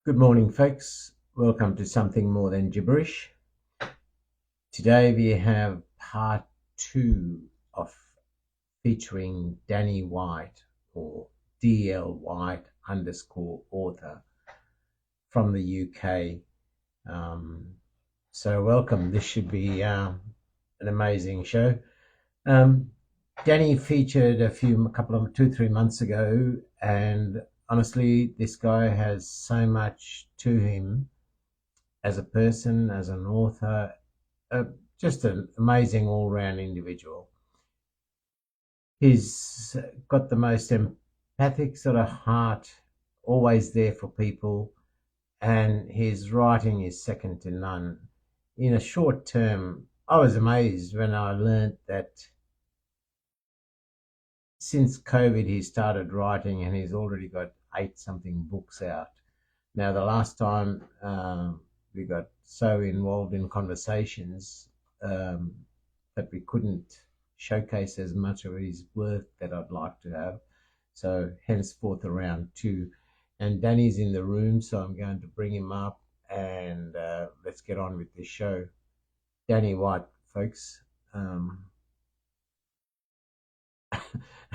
Good morning, folks. Welcome to Something More Than Gibberish. Today we have part 2 of featuring Danny White, or DL White _ author from the UK. So welcome. This should be an amazing show. Danny featured two, 3 months ago, and honestly, this guy has so much to him as a person, as an author, just an amazing all-round individual. He's got the most empathic sort of heart, always there for people, and his writing is second to none. In a short term, I was amazed when I learnt that since COVID he started writing and he's already got 8 something books out. Now, the last time we got so involved in conversations that we couldn't showcase as much of his work that I'd like to have. So henceforth around 2. And Danny's in the room, so I'm going to bring him up and let's get on with this show. Danny White, folks.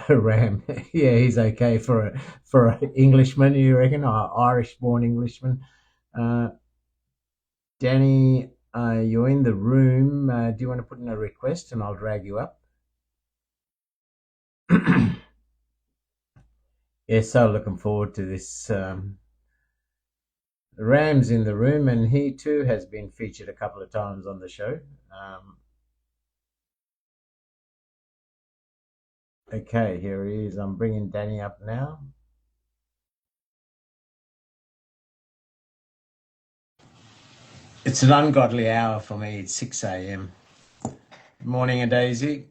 Ram, yeah, he's okay for an Englishman, you reckon, or Irish-born Englishman. Danny, you're in the room. Do you want to put in a request and I'll drag you up? Yeah, so looking forward to this. Ram's in the room, and he too has been featured a couple of times on the show. Okay, here he is. I'm bringing Danny up now. It's an ungodly hour for me. It's 6 a.m. Morning, Daisy.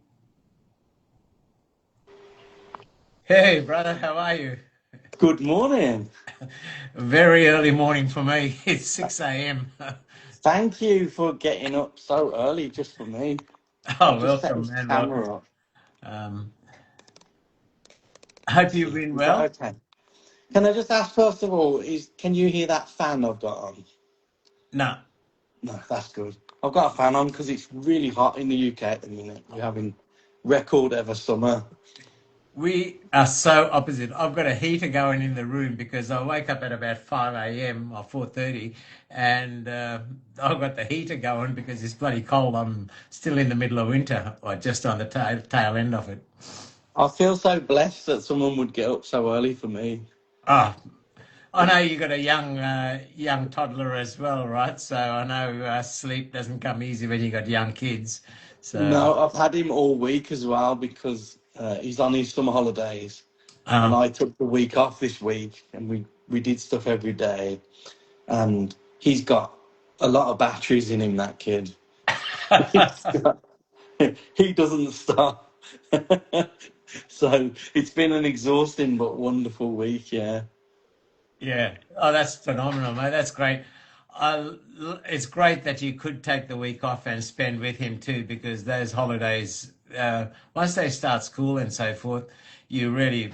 Hey, brother, how are you? Good morning. Very early morning for me. It's 6 a.m. Thank you for getting up so early just for me. Oh, I've just set welcome, this man. Welcome. camera up. Hope Let's you've see. been Is that well. okay? Can I just ask first of all, can you hear that fan I've got on? No, No, that's good. I've got a fan on because it's really hot in the UK at the minute. We're having record ever summer. we are so opposite. I've got a heater going in the room because I wake up at about 5 a.m. or 4:30, and I've got the heater going because it's bloody cold. I'm still in the middle of winter, or just on the tail end of it. I feel so blessed that someone would get up so early for me. Ah, I know you got a young toddler as well, right? So I know sleep doesn't come easy when you got young kids. So, No, I've had him all week as well because he's on his summer holidays. And um, I took the week off this week and we did stuff every day. And he's got a lot of batteries in him, that kid. He's got, he doesn't stop. So it's been an exhausting but wonderful week, yeah. yeah. Oh, that's phenomenal, mate. That's great. It's great that you could take the week off and spend with him too, because those holidays, once they start school and so forth, you really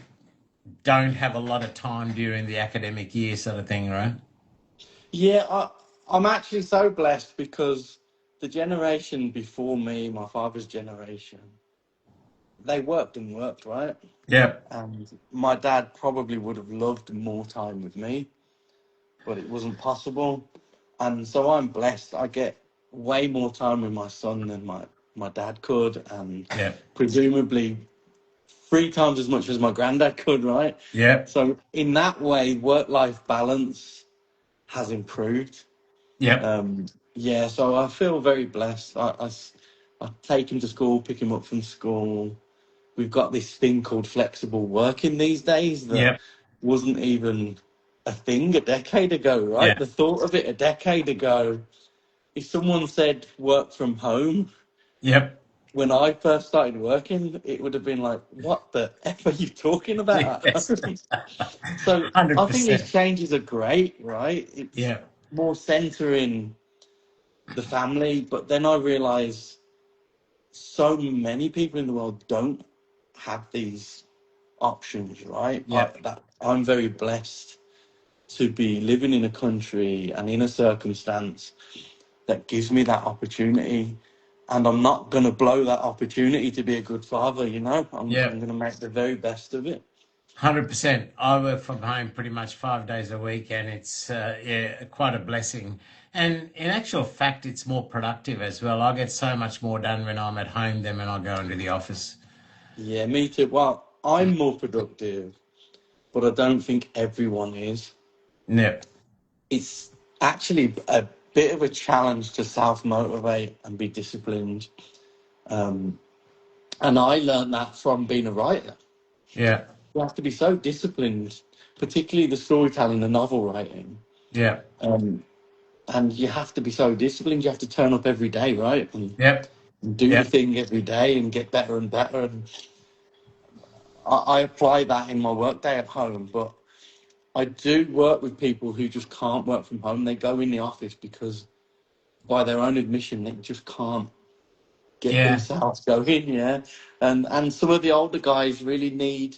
don't have a lot of time during the academic year, sort of thing, right? Yeah, I'm actually so blessed because the generation before me, my father's generation, they worked and worked, right? Yep. And my dad probably would have loved more time with me, but it wasn't possible. And so I'm blessed. I get way more time with my son than my dad could, and Yep. presumably 3 times as much as my granddad could, right? Yep. So in that way, work-life balance has improved. Yep. Yeah, so I feel very blessed. I take him to school, pick him up from school. We've got this thing called flexible working these days that Yep. wasn't even a thing a decade ago, right? Yeah. The thought of it a decade ago, if someone said work from home Yep. when I first started working, it would have been like, what the F are you talking about? Yes. So I think these 100%. changes are great, right? It's Yeah. more centering the family, but then I realize so many people in the world don't have these options, right? Yep. I'm very blessed to be living in a country and in a circumstance that gives me that opportunity. And I'm not going to blow that opportunity to be a good father, you know? I'm Yeah. going to make the very best of it. 100%. I work from home pretty much 5 days a week, and it's yeah, quite a blessing. And in actual fact, it's more productive as well. I get so much more done when I'm at home than when I go into the office. Yeah, me too. Well, I'm more productive, but I don't think everyone is. Yep. It's actually a bit of a challenge to self-motivate and be disciplined. Um, and I learned that from being a writer. Yeah. You have to be so disciplined, particularly the storytelling, the novel writing. Yeah. Um, and you have to be so disciplined. You have to turn up every day, right? Yep. And do the Yep. thing every day and get better and better. And I apply that in my workday at home, but I do work with people who just can't work from home. They go in the office because, by their own admission, they just can't get Yeah. themselves going. Yeah, and some of the older guys really need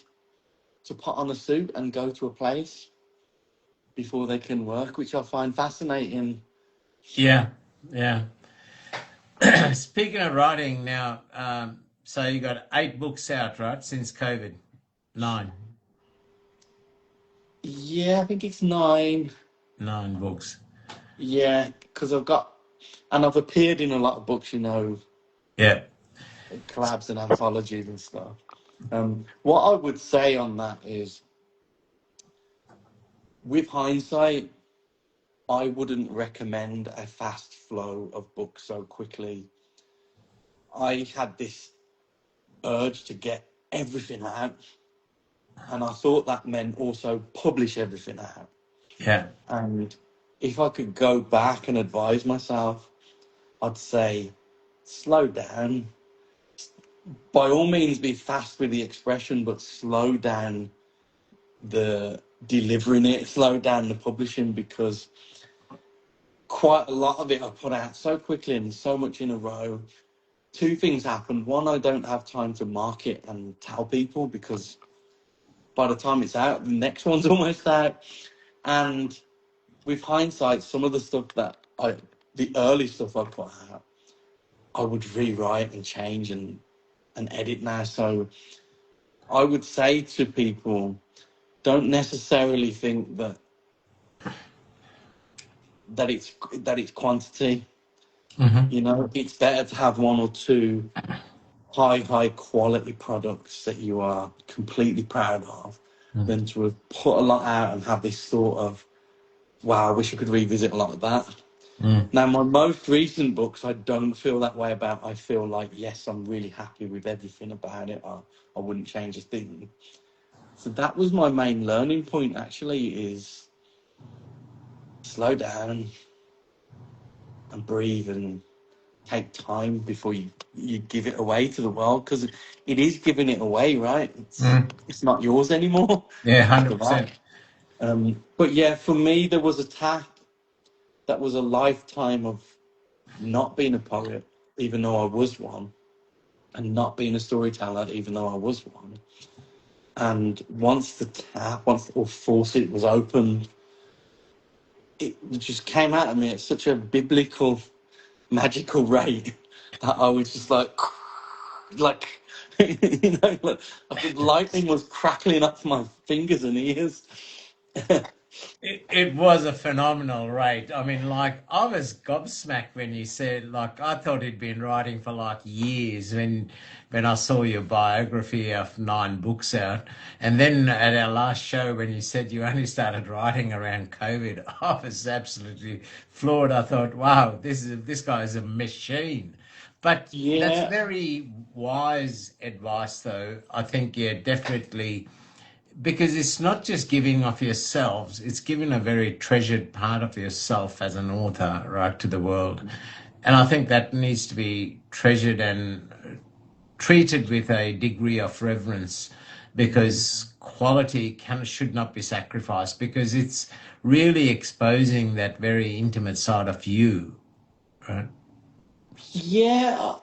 to put on a suit and go to a place before they can work, which I find fascinating. Yeah. Yeah. Speaking of writing now, so you got 8 books out, right, since COVID? 9. Yeah, I think it's 9. 9 books. Yeah, because I've appeared in a lot of books, you know, Yeah. collabs and anthologies and stuff. What I would say on that is, with hindsight, I wouldn't recommend a fast flow of books so quickly. I had this urge to get everything out, and I thought that meant also publish everything out. Yeah. And if I could go back and advise myself, I'd say slow down. By all means, be fast with the expression, but slow down the delivering it, slow down the publishing, because quite a lot of it I put out so quickly and so much in a row. 2 things happened. One, I don't have time to market and tell people because by the time it's out, the next one's almost out. And with hindsight, some of the stuff the early stuff I put out, I would rewrite and change and edit now. So I would say to people, don't necessarily think that it's quantity. Hmm. You know, it's better to have 1 or 2 high quality products that you are completely proud of than to have put a lot out and have this thought of, wow, I wish I could revisit a lot of that. Mm. Now, my most recent books, I don't feel that way about. I feel like, yes, I'm really happy with everything about it. I wouldn't change a thing. So that was my main learning point, actually, is slow down and breathe and take time before you give it away to the world, because it is giving it away, right? Mm. It's not yours anymore Yeah, after that. 100%. But yeah, for me, there was a task that was a lifetime of not being a poet, even though I was one, and not being a storyteller, even though I was one. And once the faucet was opened, it just came out of me at such a biblical, magical rate that I was just like, like the lightning was crackling off my fingers and ears. It was a phenomenal rate. I mean, like, I was gobsmacked when you said, like, I thought he'd been writing for like years when I saw your biography of 9 books out. And then at our last show, when you said you only started writing around COVID, I was absolutely floored. I thought, wow, this guy is a machine. But that's Yeah, very wise advice, though. I think, yeah, definitely, because it's not just giving of yourselves, it's giving a very treasured part of yourself as an author, right, to the world. And I think that needs to be treasured and treated with a degree of reverence, because quality should not be sacrificed, because it's really exposing that very intimate side of you, right? yeah.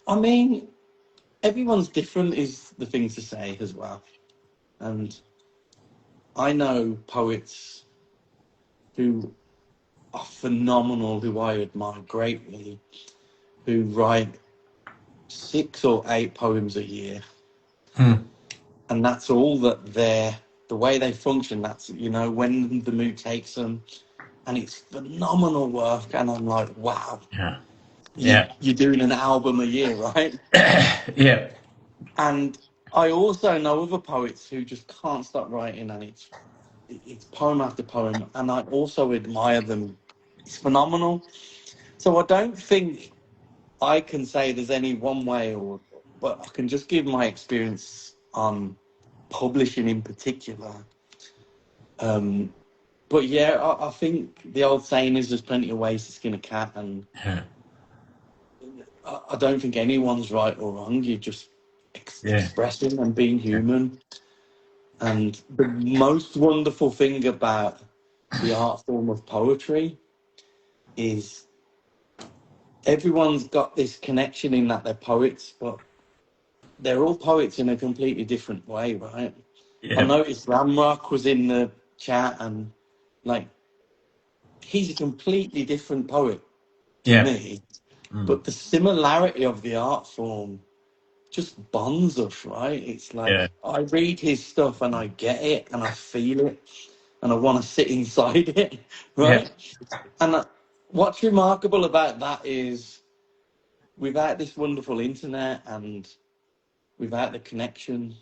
I mean, everyone's different is the thing to say as well. And I know poets. who are phenomenal, who I admire greatly, who write 6 or 8 poems a year. And that's all that the way they function, that's, you know, when the mood takes them. And it's phenomenal work. And I'm like, wow, you're doing an album a year, right? Yeah. And I also know other poets who just can't stop writing, and it's poem after poem. And I also admire them. It's phenomenal. So I don't think I can say there's any one way, but I can just give my experience on publishing in particular. But yeah, I think the old saying is there's plenty of ways to skin a cat, and I don't think anyone's right or wrong. You're just expressing and being human. And the most wonderful thing about the art form of poetry is everyone's got this connection in that they're poets, but they're all poets in a completely different way, right? I noticed Ramrock was in the chat, and like, he's a completely different poet to me, but the similarity of the art form just bonds us, right? It's like I read his stuff and I get it and I feel it and I want to sit inside it, right? And what's remarkable about that is, without this wonderful internet and without the connection,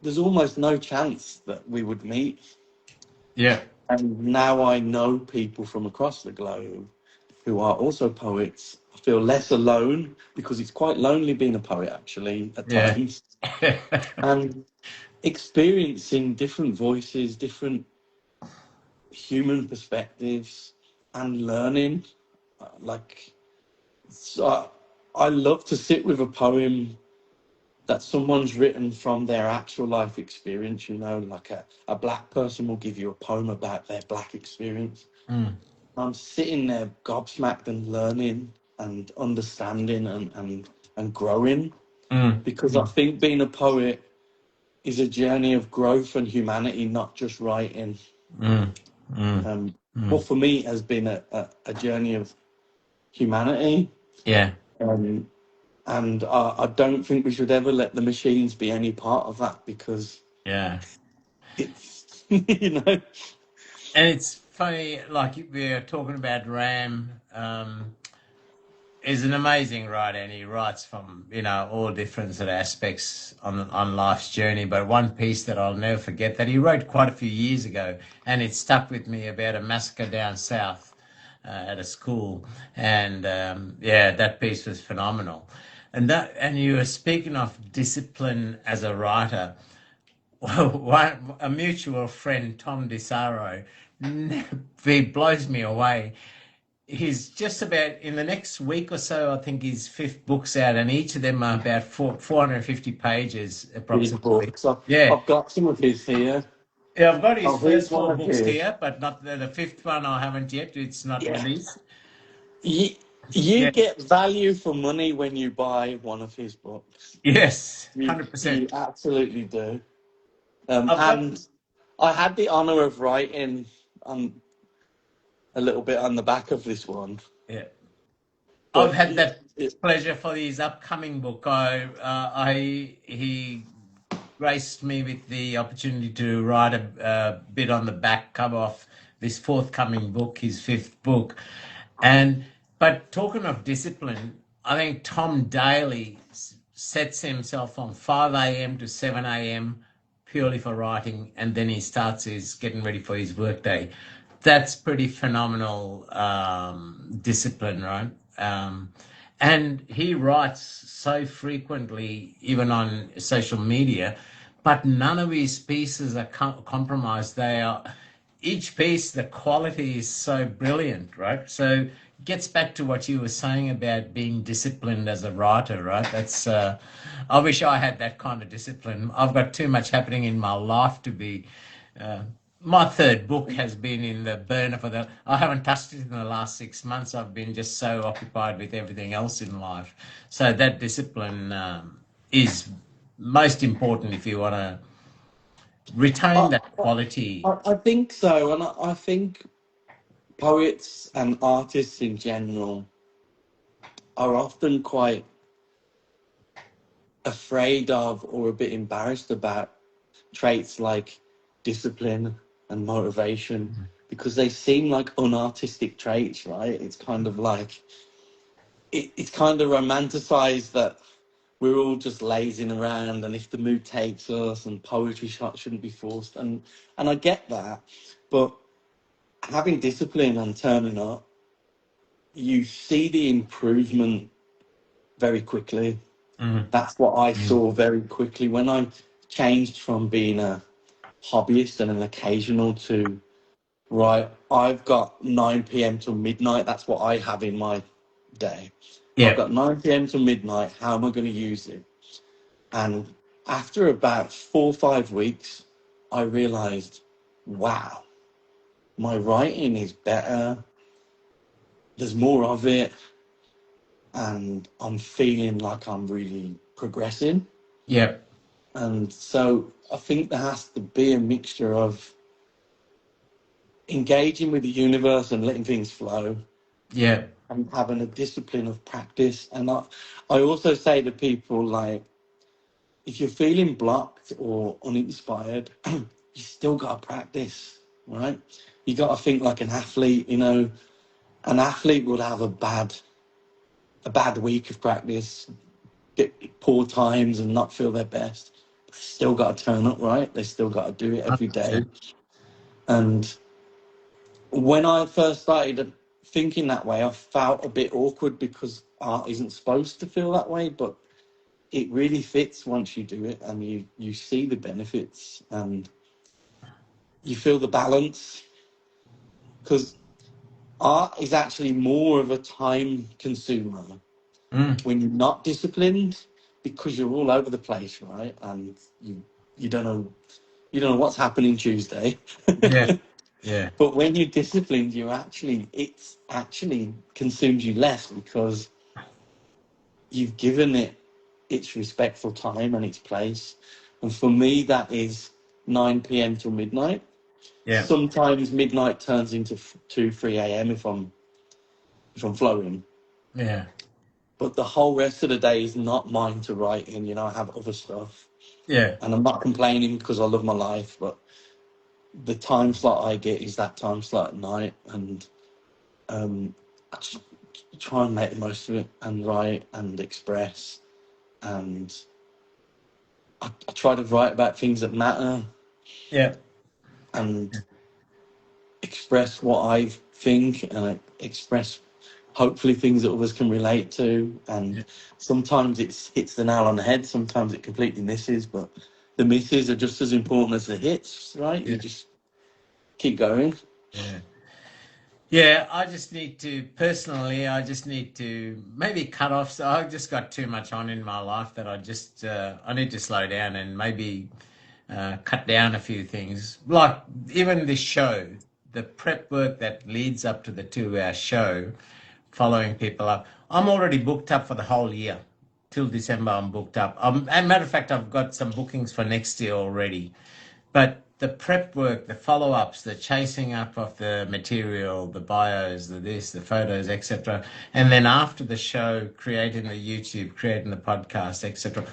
there's almost no chance that we would meet. And now I know people from across the globe who are also poets. I feel less alone, because it's quite lonely being a poet, actually, at times. And experiencing different voices, different human perspectives, and learning. Like, so I love to sit with a poem that someone's written from their actual life experience, you know, like a black person will give you a poem about their black experience. I'm sitting there gobsmacked and learning and understanding and growing, because I think being a poet is a journey of growth and humanity, not just writing. Well, for me, it has been a journey of humanity. And I don't think we should ever let the machines be any part of that, because it's, you know. And it's funny, like we're talking about Ram, is an amazing writer, and he writes from, you know, all different sort of aspects on life's journey. But one piece that I'll never forget, that he wrote quite a few years ago, and it stuck with me, about a massacre down south at a school. And that piece was phenomenal. And you were speaking of discipline as a writer. A mutual friend, Tom DeSaro, he blows me away. He's just about, in the next week or so, I think his 5th book's out, and each of them are about 450 pages approximately. Books. I've got some of his here. Yeah, I've got his Here's first 4 books his. Here, but not the 5th one. I haven't yet. It's not released. You get value for money when you buy one of his books. Yes, 100%. You absolutely do. And I had the honour of writing a little bit on the back of this one. I've had that pleasure for his upcoming book. He graced me with the opportunity to write a bit on the back cover of this forthcoming book, his 5th book. But talking of discipline, I think Tom daily sets himself from 5 a.m. to 7 a.m. purely for writing, and then he starts getting ready for his workday. That's pretty phenomenal discipline, right? And he writes so frequently, even on social media, but none of his pieces are compromised. Each piece, the quality is so brilliant, right? So it gets back to what you were saying about being disciplined as a writer, right? That's I wish I had that kind of discipline. I've got too much happening in my life to be. My 3rd book has been in the burner I haven't touched it in the last 6 months. I've been just so occupied with everything else in life. So that discipline is most important if you want to retain that quality. I think so. And I think poets and artists in general are often quite afraid of or a bit embarrassed about traits like discipline and motivation because they seem like unartistic traits, right? It's kind of like it's kind of romanticized that we're all just lazing around, and if the mood takes us, and poetry shouldn't be forced, and I get that, but having discipline and turning up, you see the improvement very quickly. That's what I saw very quickly when I changed from being a hobbyist and an occasional to, right, I've got 9 p.m. till midnight. That's what I have in my day. I've got 9 p.m. till midnight. How am I going to use it? And after about 4 or 5 weeks, I realized, wow, my writing is better. There's more of it. And I'm feeling like I'm really progressing. And so I think there has to be a mixture of engaging with the universe and letting things flow. And having a discipline of practice. And I also say to people, like, if you're feeling blocked or uninspired, you still got to practice, right? You got to think like an athlete. You know, an athlete would have a bad week of practice, get poor times and not feel their best. They still got to turn up, right? They still got to do it every day. And when I first started thinking that way, I felt a bit awkward because art isn't supposed to feel that way, but it really fits once you do it, and you see the benefits and you feel the balance, because art is actually more of a time consumer when you're not disciplined, because you're all over the place, right? And you don't know what's happening Tuesday. But when you're disciplined, it actually consumes you less because you've given it its respectful time and its place. And for me, that is 9 p.m. till midnight. Sometimes midnight turns into 2, 3 a.m. if I'm flowing. But the whole rest of the day is not mine to write in. You know, I have other stuff. And I'm not complaining because I love my life, but the time slot I get is that time slot at night, and I just try and make the most of it and write and express, and I try to write about things that matter. And express what I think, and I express hopefully things that others can relate to. And sometimes it hits the nail on the head, sometimes it completely misses, but the misses are just as important as the hits, right? You just keep going. I just need to maybe cut off. So I've just got too much on in my life that I need to slow down and maybe cut down a few things. Like even this show, the prep work that leads up to the 2-hour show, following people up. I'm already booked up for the whole year. Till December, I'm booked up. As a matter of fact, I've got some bookings for next year already. But the prep work, the follow-ups, the chasing up of the material, the bios, the photos, etc. And then after the show, creating the YouTube, creating the podcast, etc.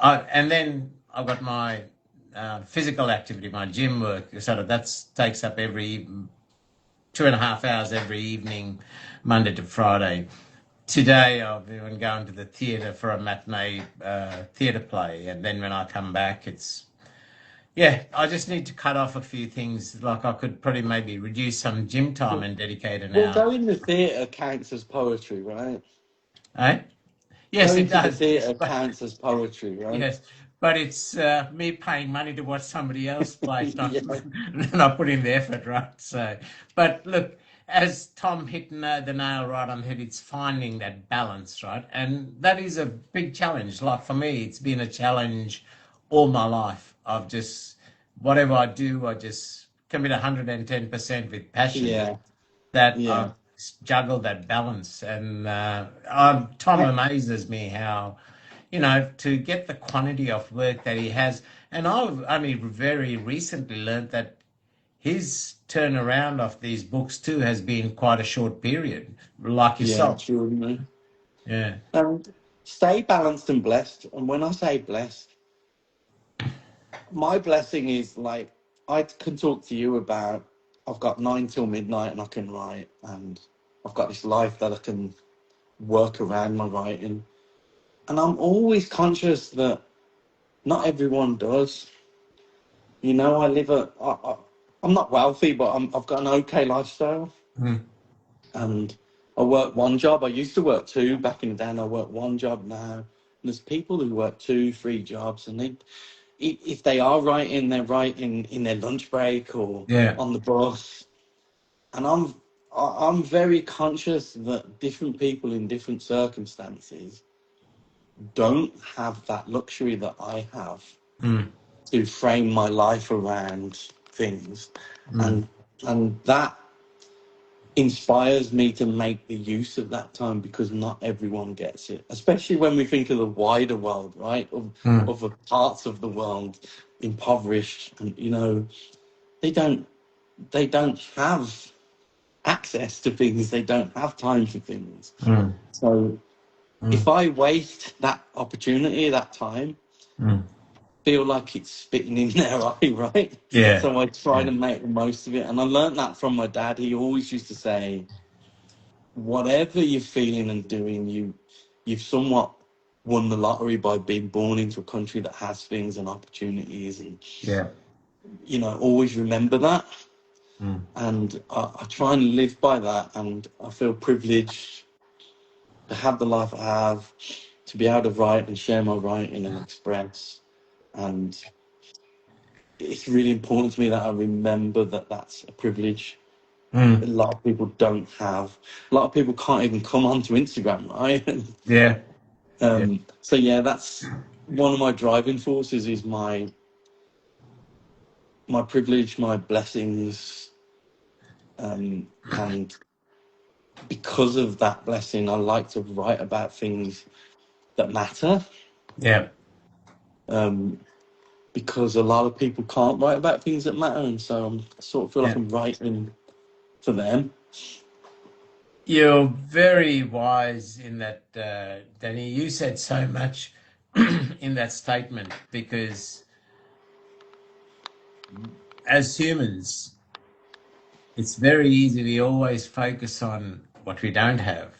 And then I've got my physical activity, my gym work. So that takes up every 2.5 hours every evening, Monday to Friday. Today, I've even gone to the theatre for a matinee theatre play. And then when I come back, I just need to cut off a few things. Like I could probably maybe reduce some gym time and dedicate an hour. Well, going to the theatre counts as poetry, right? Yes, going it does. To the theatre counts as poetry, right? Yes, but it's me paying money to watch somebody else play, not putting the effort, right? So, but look, as Tom hit the nail right on the head, it's finding that balance, right? And that is a big challenge. Like for me, it's been a challenge all my life. I've just, whatever I do, I just commit 110% with passion. I juggle that balance. And Tom amazes me how, to get the quantity of work that he has. And I've only very recently learned that his turnaround of these books too has been quite a short period, like Yeah, yourself. extraordinary. Yeah. And stay balanced and blessed. And when I say blessed, my blessing is like I can talk to you about I've got 9 till midnight and I can write, and I've got this life that I can work around my writing. And I'm always conscious that not everyone does. You know, I'm not wealthy, but I've got an okay lifestyle. Mm. And I work one job. I used to work two back in the day, and I work one job now. And there's people who work 2, 3 jobs, and if they are writing, they're writing in their lunch break or Yeah. on the bus. And I'm very conscious that different people in different circumstances don't have that luxury that I have Mm. to frame my life around things, Mm. and that inspires me to make the use of that time, because not everyone gets it, especially when we think of the wider world, right? Mm. Of the parts of the world impoverished, and you know, they don't have access to things, they don't have time for things. Mm. So if Mm. I waste that opportunity, that time, Mm. feel like it's spitting in their eye, right? Yeah. So I try Yeah. to make the most of it. And I learned that from my dad. He always used to say, whatever you're feeling and doing, you've somewhat won the lottery by being born into a country that has things and opportunities. And, Yeah. you know, always remember that. Mm. And I try and live by that. And I feel privileged to have the life I have, to be able to write and share my writing and express. And it's really important to me that I remember that that's a privilege a Mm. lot of people don't have. A lot of people can't even come onto Instagram, right? Yeah. Yeah. So yeah, that's one of my driving forces, is my privilege, my blessings, and because of that blessing, I like to write about things that matter. Yeah. Because a lot of people can't write about things that matter, and so I sort of feel like Yeah. I'm writing for them. You're very wise in that, Danny. You said so much in that statement, because as humans, it's very easy. We always focus on what we don't have.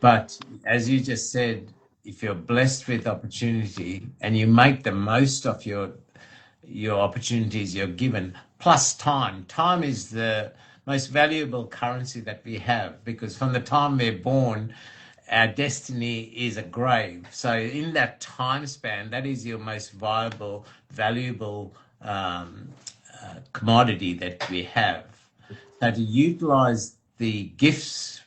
But as you just said, if you're blessed with opportunity and you make the most of your opportunities you're given, plus time. Time is the most valuable currency that we have, because from the time we're born, our destiny is a grave. So in that time span, that is your most viable, valuable commodity that we have. So to utilize the gifts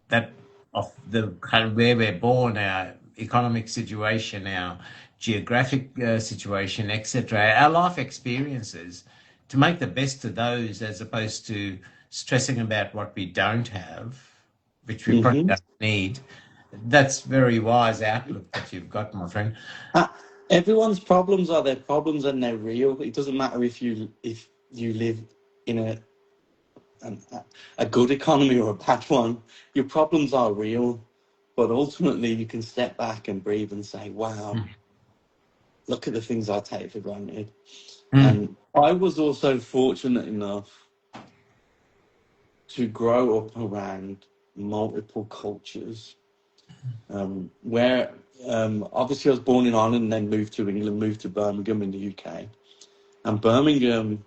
that of the kind of where we're born, our economic situation, our geographic situation, etc., our life experiences, to make the best of those, as opposed to stressing about what we don't have, which we probably Hmm. don't need. That's very wise outlook that you've got, my friend. Everyone's problems are their problems, and they're real. It doesn't matter if you live in an, a good economy or a bad one. Your problems are real, but ultimately you can step back and breathe and say, "Wow, look at the things I take for granted." Mm. And I was also fortunate enough to grow up around multiple cultures, where obviously I was born in Ireland and then moved to England, moved to Birmingham in the UK. And Birmingham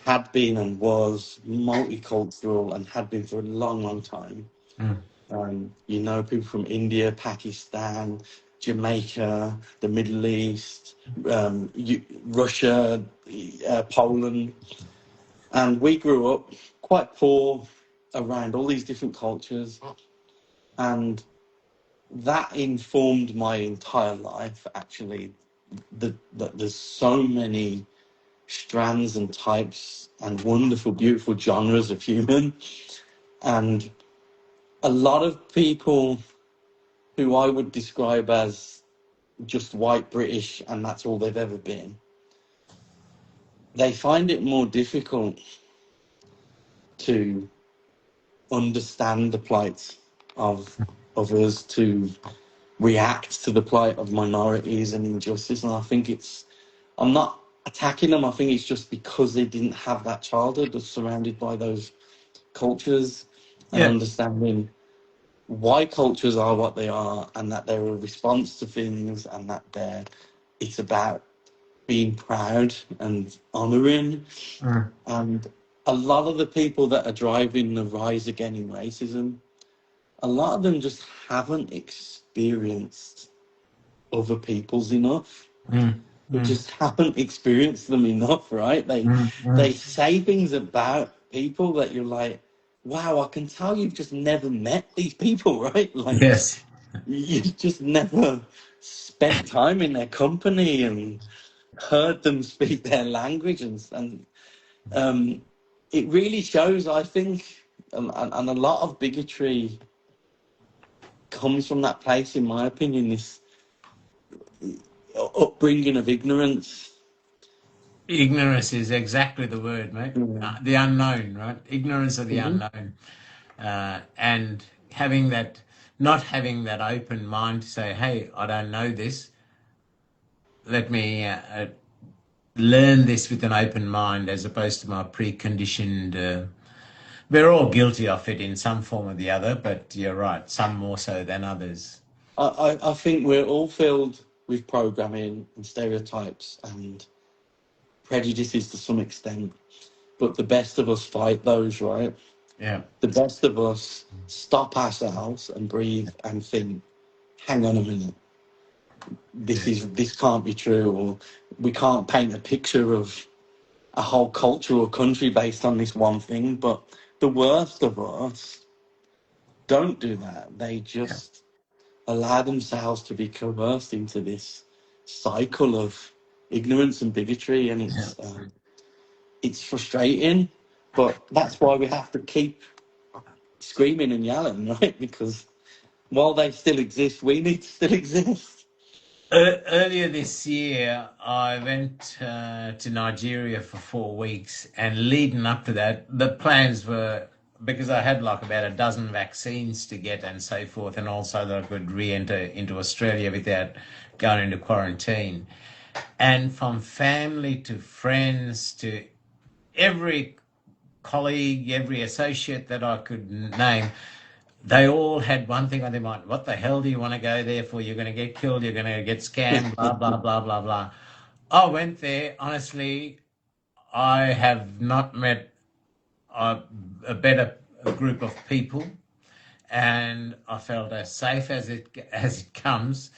had been and was multicultural, and had been for a long, long time. Mm. You know, people from India, Pakistan, Jamaica, the Middle East, Russia, Poland. And we grew up quite poor around all these different cultures. And that informed my entire life, actually, that there's so many strands and types and wonderful, beautiful genres of human. And a lot of people who I would describe as just white British and that's all they've ever been, they find it more difficult to understand the plight of others, to react to the plight of minorities and injustice. And I think I'm not attacking them. I think it's just because they didn't have that childhood that's surrounded by those cultures and Yeah. understanding why cultures are what they are, and that they're a response to things, and that it's about being proud and honouring. And a lot of the people that are driving the rise again in racism, a lot of them just haven't experienced other peoples enough. They just haven't experienced them enough, right? They say things about people that you're like, wow, I can tell you've just never met these people, right? Like, Yes. you've just never spent time in their company and heard them speak their language, and it really shows, I think, and a lot of bigotry comes from that place, in my opinion, this upbringing of ignorance. Ignorance is exactly the word, mate. The unknown, right? Ignorance of the unknown. And not having that open mind to say, hey, I don't know this. Let me learn this with an open mind, as opposed to my preconditioned. We're all guilty of it in some form or the other, but you're right, some more so than others. I think we're all filled with programming and stereotypes and prejudices to some extent, but the best of us fight those, right? Yeah. The best of us stop ourselves and breathe and think, hang on a minute, this can't be true, or we can't paint a picture of a whole culture or country based on this one thing. But the worst of us don't do that. They just allow themselves to be coerced into this cycle of ignorance and bigotry, and it's frustrating. But that's why we have to keep screaming and yelling, right? Because while they still exist, we need to still exist. Earlier this year, I went to Nigeria for 4 weeks, and leading up to that, the plans were, because I had like about a dozen vaccines to get and so forth, and also that I could re-enter into Australia without going into quarantine. And from family to friends to every colleague, every associate that I could name, they all had one thing on their mind. What the hell do you want to go there for? You're going to get killed. You're going to get scammed, blah, blah, blah, blah, blah. I went there. Honestly, I have not met a better group of people, and I felt as safe as it comes.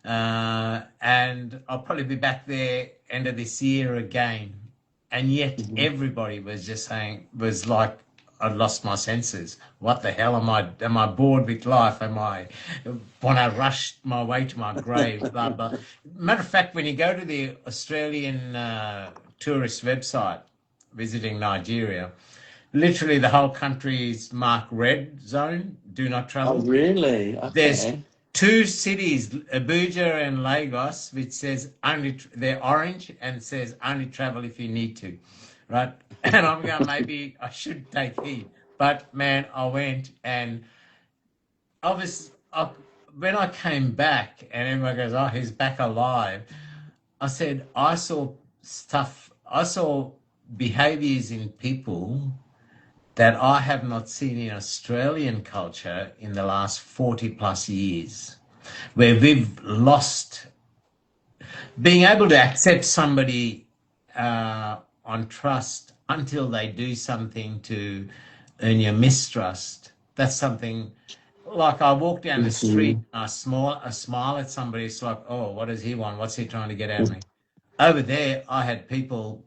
And I'll probably be back there end of this year again. And yet everybody was just saying, was like, I lost my senses. What the hell am I? Am I bored with life? Am I want to rush my way to my grave? Blah blah. Matter of fact, when you go to the Australian tourist website visiting Nigeria, literally the whole country is marked red zone, do not travel. Oh, really? Okay. There's two cities, Abuja and Lagos, which says they're orange and says only travel if you need to, right? And I'm going, maybe I should take heed. But man, I went, and when I came back and everyone goes, oh, he's back alive. I said, I saw behaviors in people that I have not seen in Australian culture in the last 40 plus years, where we've lost being able to accept somebody on trust until they do something to earn your mistrust. That's something, like I walk down the street and I smile at somebody, it's like, oh, what does he want? What's he trying to get at me? Over there, I had people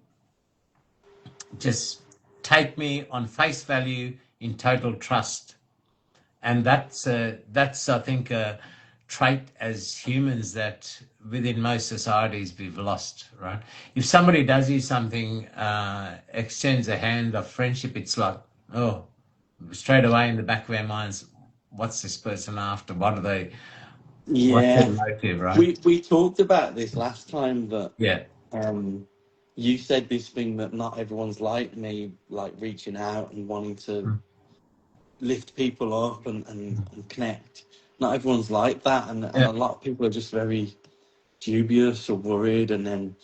just take me on face value in total trust. And that's I think a trait as humans that within most societies we've lost, right? If somebody does you something, extends a hand of friendship, it's like, oh, straight away in the back of our minds, what's this person after? What are they? What's their motive, right? We talked about this last time, that Yeah. you said this thing that not everyone's like me, like reaching out and wanting to lift people up and connect. Not everyone's like that, and a lot of people are just very dubious or worried, and then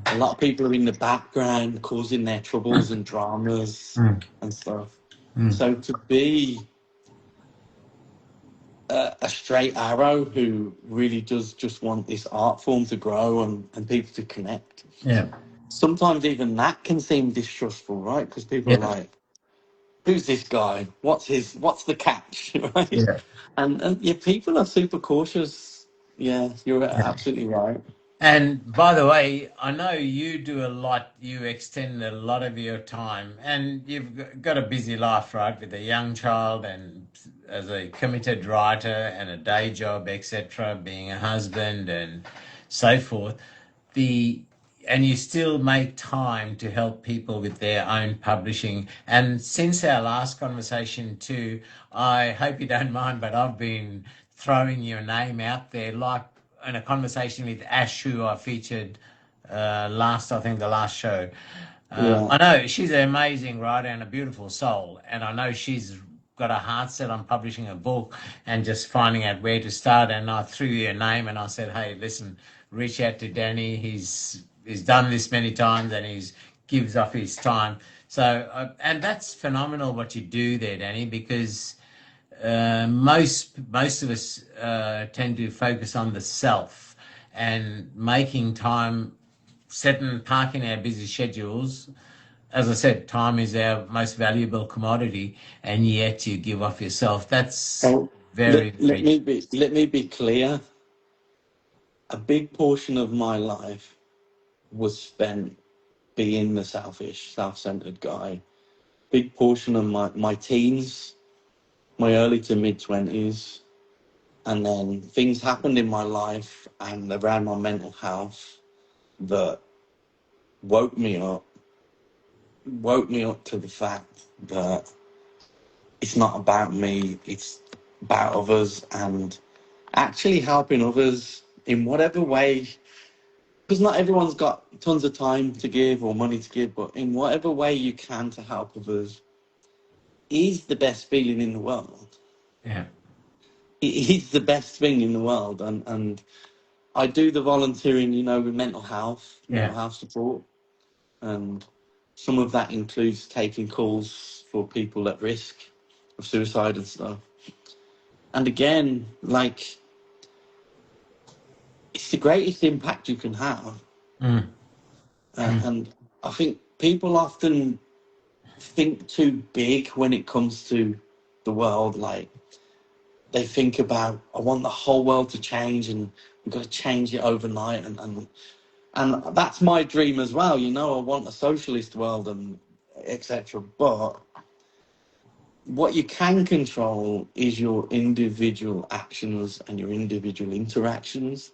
a lot of people are in the background causing their troubles and dramas and stuff. So to be a straight arrow who really does just want this art form to grow and people to connect. Yeah. Sometimes even that can seem distrustful, right? Because people are like, who's this guy? What's the catch, right? Yeah. And yeah, people are super cautious. Yeah, you're absolutely right. And by the way, I know you do a lot, you extend a lot of your time, and you've got a busy life, right, with a young child and as a committed writer and a day job, etc., being a husband and so forth. And you still make time to help people with their own publishing. And since our last conversation too, I hope you don't mind, but I've been throwing your name out there, like in a conversation with Ash, who I featured the last show. Yeah, I know she's an amazing writer and a beautiful soul, and I know she's got a heart set on publishing a book and just finding out where to start. And I threw your name and I said, hey, listen, reach out to Danny. He's done this many times and he's gives up his time. So, and that's phenomenal what you do there, Danny, because most of us tend to focus on the self and making time, setting parking our busy schedules. As I said, time is our most valuable commodity, and yet you give off yourself. That's so very, let very. me be clear. A big portion of my life was spent being the selfish, self-centered guy. Big portion of my teens, my early to mid-20s, and then things happened in my life and around my mental health that woke me up to the fact that it's not about me, it's about others, and actually helping others in whatever way, because not everyone's got tons of time to give or money to give, but in whatever way you can to help others is the best feeling in the world. Yeah. It is the best thing in the world. And I do the volunteering, with mental health support. And some of that includes taking calls for people at risk of suicide and stuff. And again, like, it's the greatest impact you can have. And I think people often think too big when it comes to the world. Like, they think about, I want the whole world to change and we've got to change it overnight. And that's my dream as well. I want a socialist world and etc. But what you can control is your individual actions and your individual interactions.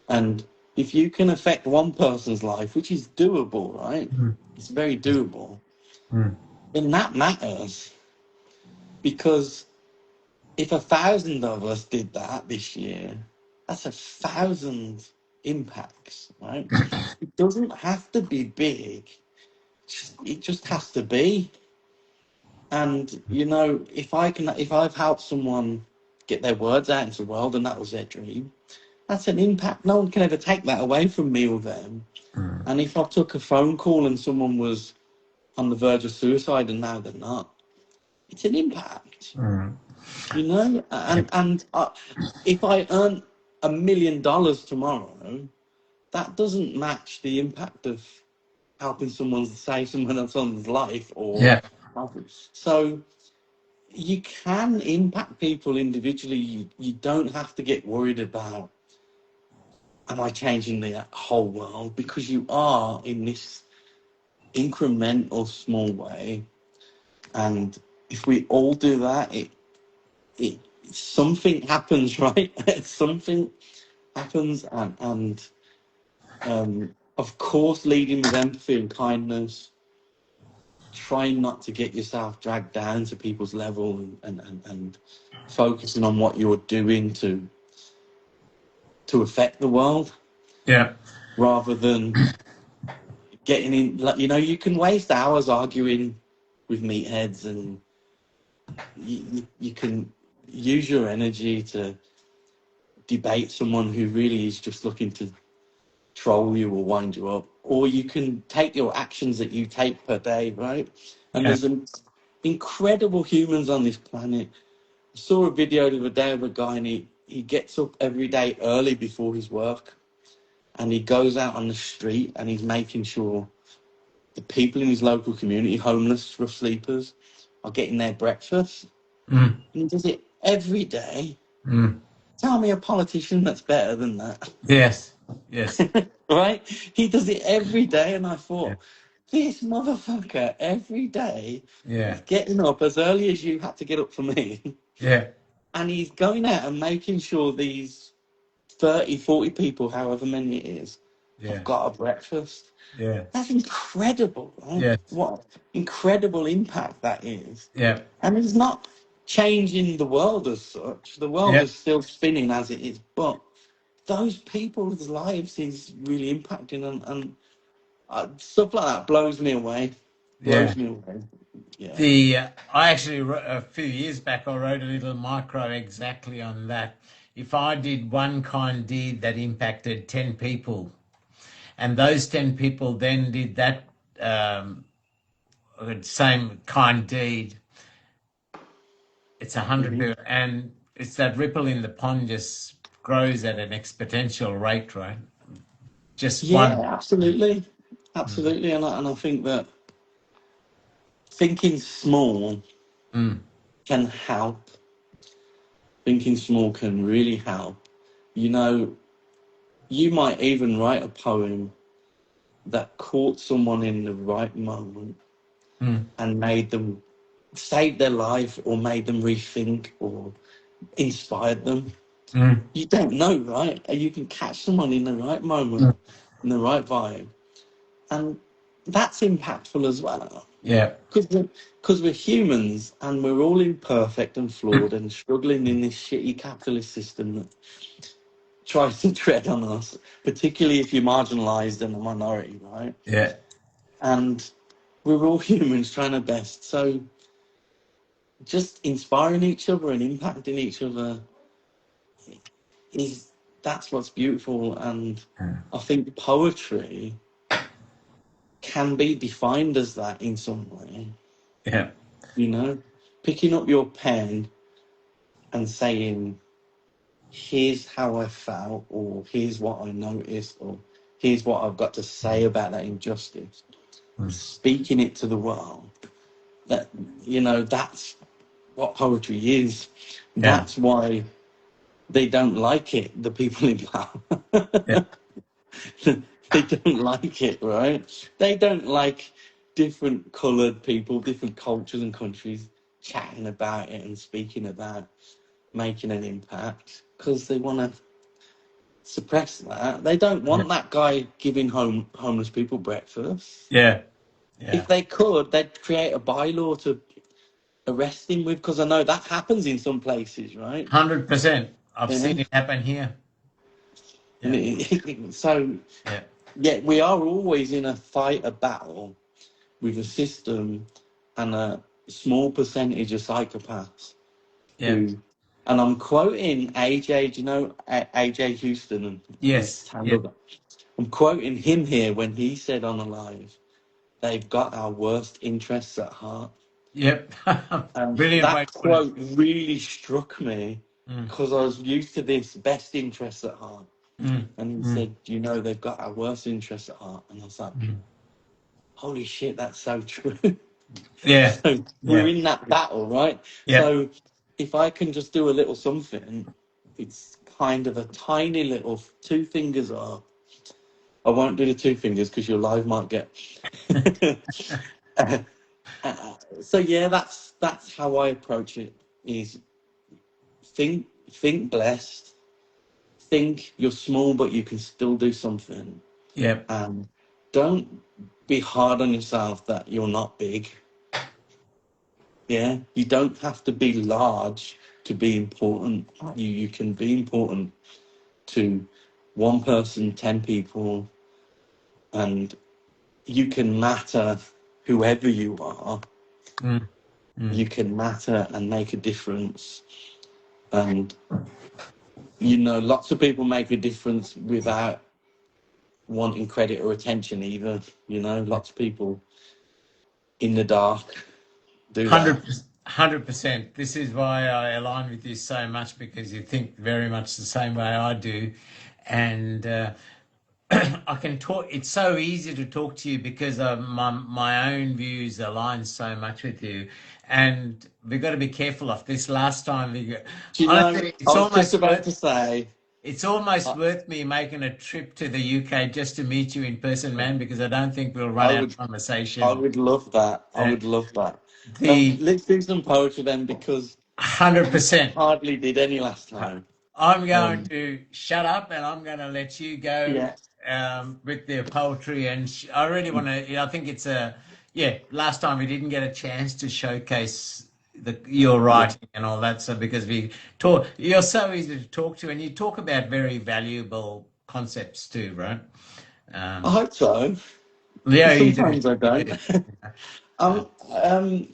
And if you can affect one person's life, which is doable, right? It's very doable. Then that matters. Because if 1,000 of us did that this year, that's 1,000 impacts, right? It doesn't have to be big. It just has to be. And if I've helped someone get their words out into the world and that was their dream, that's an impact. No one can ever take that away from me or them. And if I took a phone call and someone was on the verge of suicide and now they're not, it's an impact. And if I earn $1 million tomorrow, that doesn't match the impact of helping someone save someone else's life So you can impact people individually. You don't have to get worried about, am I changing the whole world? Because you are in this incremental small way. And if we all do that, something happens, right? Something happens, and of course, leading with empathy and kindness. Trying not to get yourself dragged down to people's level and focusing on what you're doing to affect the world. Yeah. Rather than getting in, like, you know, you can waste hours arguing with meatheads, and you can use your energy to debate someone who really is just looking to troll you or wind you up, or you can take your actions that you take per day, right? And Yeah. there's incredible humans on this planet. I saw a video the other day of a guy, and he gets up every day early before his work, and he goes out on the street and he's making sure the people in his local community, homeless, rough sleepers, are getting their breakfast. Mm. And he does it every day. Mm. Tell me a politician that's better than that. Yes. Yes. Right? He does it every day, and I Yeah. thought, this motherfucker every day Yeah. is getting up as early as you had to get up for me. Yeah. And he's going out and making sure these 30, 40 people, however many it is, have Yeah. got a breakfast. Yeah. That's incredible, right? Yes. What incredible impact that is. Yeah. And it's not changing the world as such. The world Yeah. is still spinning as it is, but those people's lives is really impacting, and stuff like that blows me away. Yeah. Blows me away. Yeah. I actually a few years back I wrote a little micro exactly on that. If I did one kind deed that impacted 10 people, and those 10 people then did that same kind deed, it's 100 Mhm. people, and it's that ripple in the pond just grows at an exponential rate, right? Just Yeah, one. absolutely. Mm. Absolutely. And I think that thinking small Mm. can help. Thinking small can really help. You know, you might even write a poem that caught someone in the right moment Mm. and made them save their life, or made them rethink, or inspired them. Mm. You don't know, right? You can catch someone in the right moment, Mm. in the right vibe, and that's impactful as well. Yeah. Because we're humans, and we're all imperfect and flawed and struggling in this shitty capitalist system that tries to tread on us, particularly if you're marginalised and a minority, right? Yeah. And we're all humans trying our best. So just inspiring each other and impacting each other is that's what's beautiful. And I think poetry can be defined as that in some way. Yeah. You know, picking up your pen and saying, here's how I felt, or here's what I noticed, or here's what I've got to say about that injustice, Mm. speaking it to the world. That, you know, that's what poetry is. Yeah. That's why they don't like it, the people in power. Yeah. They don't like it, right? They don't like different coloured people, different cultures and countries chatting about it and speaking about making an impact, because they want to suppress that. They don't Yeah. want that guy giving homeless people breakfast. Yeah. Yeah. If they could, they'd create a bylaw to arrest him with, because I know that happens in some places, right? 100%. I've Yeah. seen it happen here. And Yeah. so, Yeah. yeah, we are always in a fight, a battle with a system and a small percentage of psychopaths Yeah. who, and I'm quoting AJ, do you know AJ Houston and his Yes. Yeah. tango? I'm quoting him here when he said on a live, they've got our worst interests at heart. Yep. And Brilliant way that to put it. quote really struck me, Mm. because I was used to this best interests at heart. Mm. And he Mm. said, you know, they've got our worst interests at heart. And I was like, Mm. holy shit, that's so true. Yeah. So we're Yeah. in that battle, right? Yeah. So if I can just do a little something, it's kind of a tiny little two fingers up. I won't do the two fingers because your live might get. Uh, so yeah, that's how I approach it. Is think blessed. Think you're small, but you can still do something. Yeah. And don't be hard on yourself that you're not big. Yeah, you don't have to be large to be important. You can be important to one person, 10 people, and you can matter whoever you are. Mm. You can matter and make a difference. And, you know, lots of people make a difference without wanting credit or attention either. You know, lots of people in the dark do that. 100%. This is why I align with you so much, because you think very much the same way I do. And I can talk. It's so easy to talk to you because my own views align so much with you, and we've got to be careful of this. Last time Do you know, honestly, I was just about to say, it's almost I, worth me making a trip to the UK just to meet you in person, man, because I don't think we'll run I out of would I conversation. would love that. I Uh, would love that. the Let's do some poetry then, because we 100%. hardly did any last time. I'm going Um, to shut up and I'm going to let you go yeah, with the poetry. And I really want to, I think it's yeah, last time we didn't get a chance to showcase your yeah. writing and all that. So because we talk, you're so easy to talk to and you talk about very valuable concepts too, right? I Um, hope so. yeah, you do. Sometimes I You do. don't. um, um,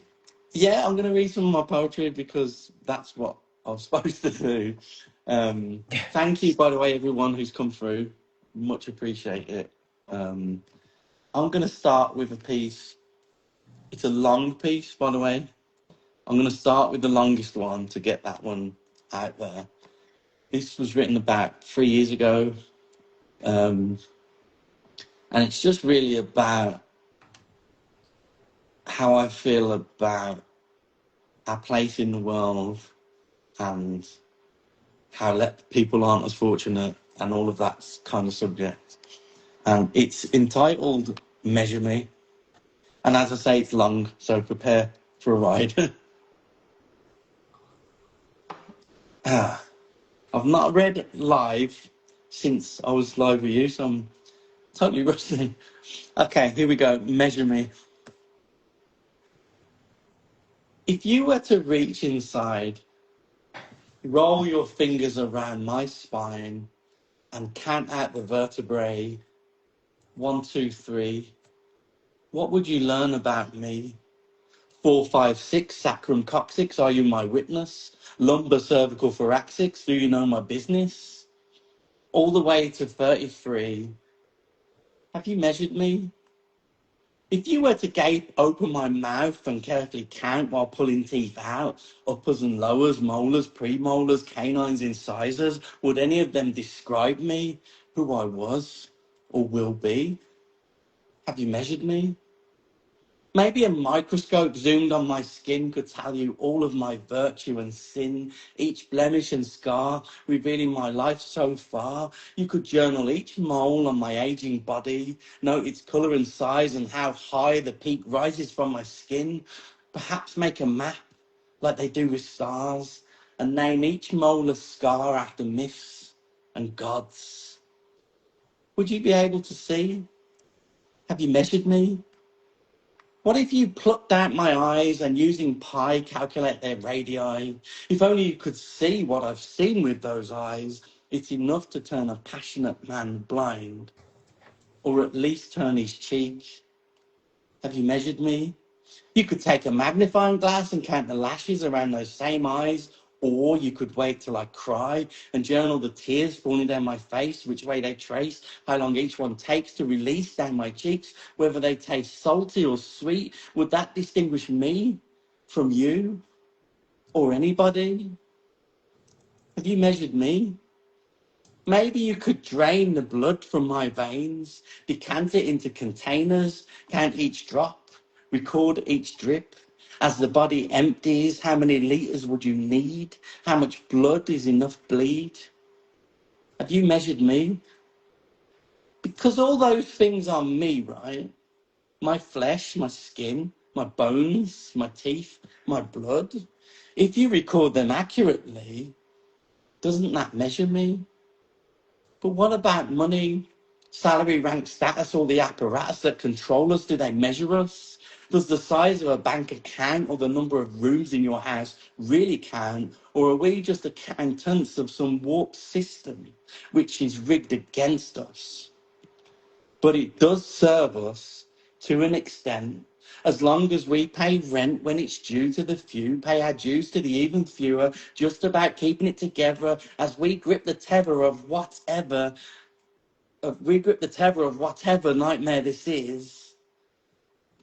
yeah, I'm going to read some of my poetry because that's what I was supposed to do. Thank you, by the way, everyone who's come through. Much appreciate it. I'm going to start with a piece. It's a long piece, by the way. I'm going to start with the longest one to get that one out there. This was written about 3 years ago. And it's just really about how I feel about our place in the world and how people aren't as fortunate and all of that kind of subject. And it's entitled Measure Me. And as I say, it's long, so prepare for a ride. I've not read live since I was live with you, so I'm totally rusty. Okay, here we go. Measure Me. If you were to reach inside, roll your fingers around my spine, and count out the vertebrae, 1, 2, 3, what would you learn about me? 4, 5, 6, sacrum coccyx, are you my witness? Lumbar cervical thoracics, do you know my business? All the way to 33, have you measured me? If you were to gape open my mouth and carefully count while pulling teeth out, uppers and lowers, molars, premolars, canines, incisors, would any of them describe me, who I was or will be? Have you measured me? Maybe a microscope zoomed on my skin could tell you all of my virtue and sin, each blemish and scar, revealing my life so far. You could journal each mole on my aging body, note its colour and size and how high the peak rises from my skin. Perhaps make a map like they do with stars and name each molar scar after myths and gods. Would you be able to see? Have you measured me? What if you plucked out my eyes and using pi calculate their radii? If only you could see what I've seen with those eyes, it's enough to turn a passionate man blind, or at least turn his cheek. Have you measured me? You could take a magnifying glass and count the lashes around those same eyes, or you could wait till I cry and journal the tears falling down my face, which way they trace, how long each one takes to release down my cheeks, whether they taste salty or sweet. Would that distinguish me from you or anybody? Have you measured me? Maybe you could drain the blood from my veins, decant it into containers, count each drop, record each drip. As the body empties, how many liters would you need? How much blood is enough bleed? Have you measured me? Because all those things are me, right? My flesh, my skin, my bones, my teeth, my blood. If you record them accurately, doesn't that measure me? But what about money, salary, rank, status, all the apparatus that control us? Do they measure us? Does the size of a bank account or the number of rooms in your house really count? Or are we just accountants of some warped system which is rigged against us? But it does serve us to an extent, as long as we pay rent when it's due to the few, pay our dues to the even fewer, just about keeping it together as we grip the tether of whatever, nightmare this is,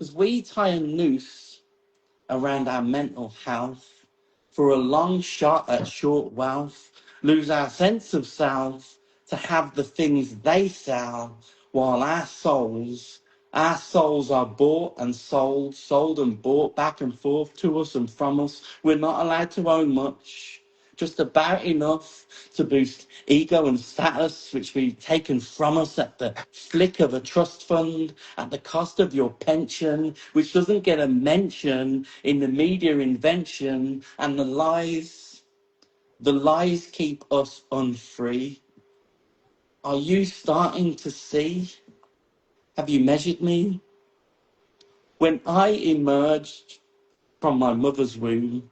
as we tie a noose around our mental health for a long shot at short wealth, lose our sense of self to have the things they sell, while our souls are bought and sold and bought back and forth to us and from us. We're not allowed to own much, just about enough to boost ego and status, which we've taken from us at the flick of a trust fund, at the cost of your pension, which doesn't get a mention in the media invention, and the lies keep us unfree. Are you starting to see? Have you measured me? When I emerged from my mother's womb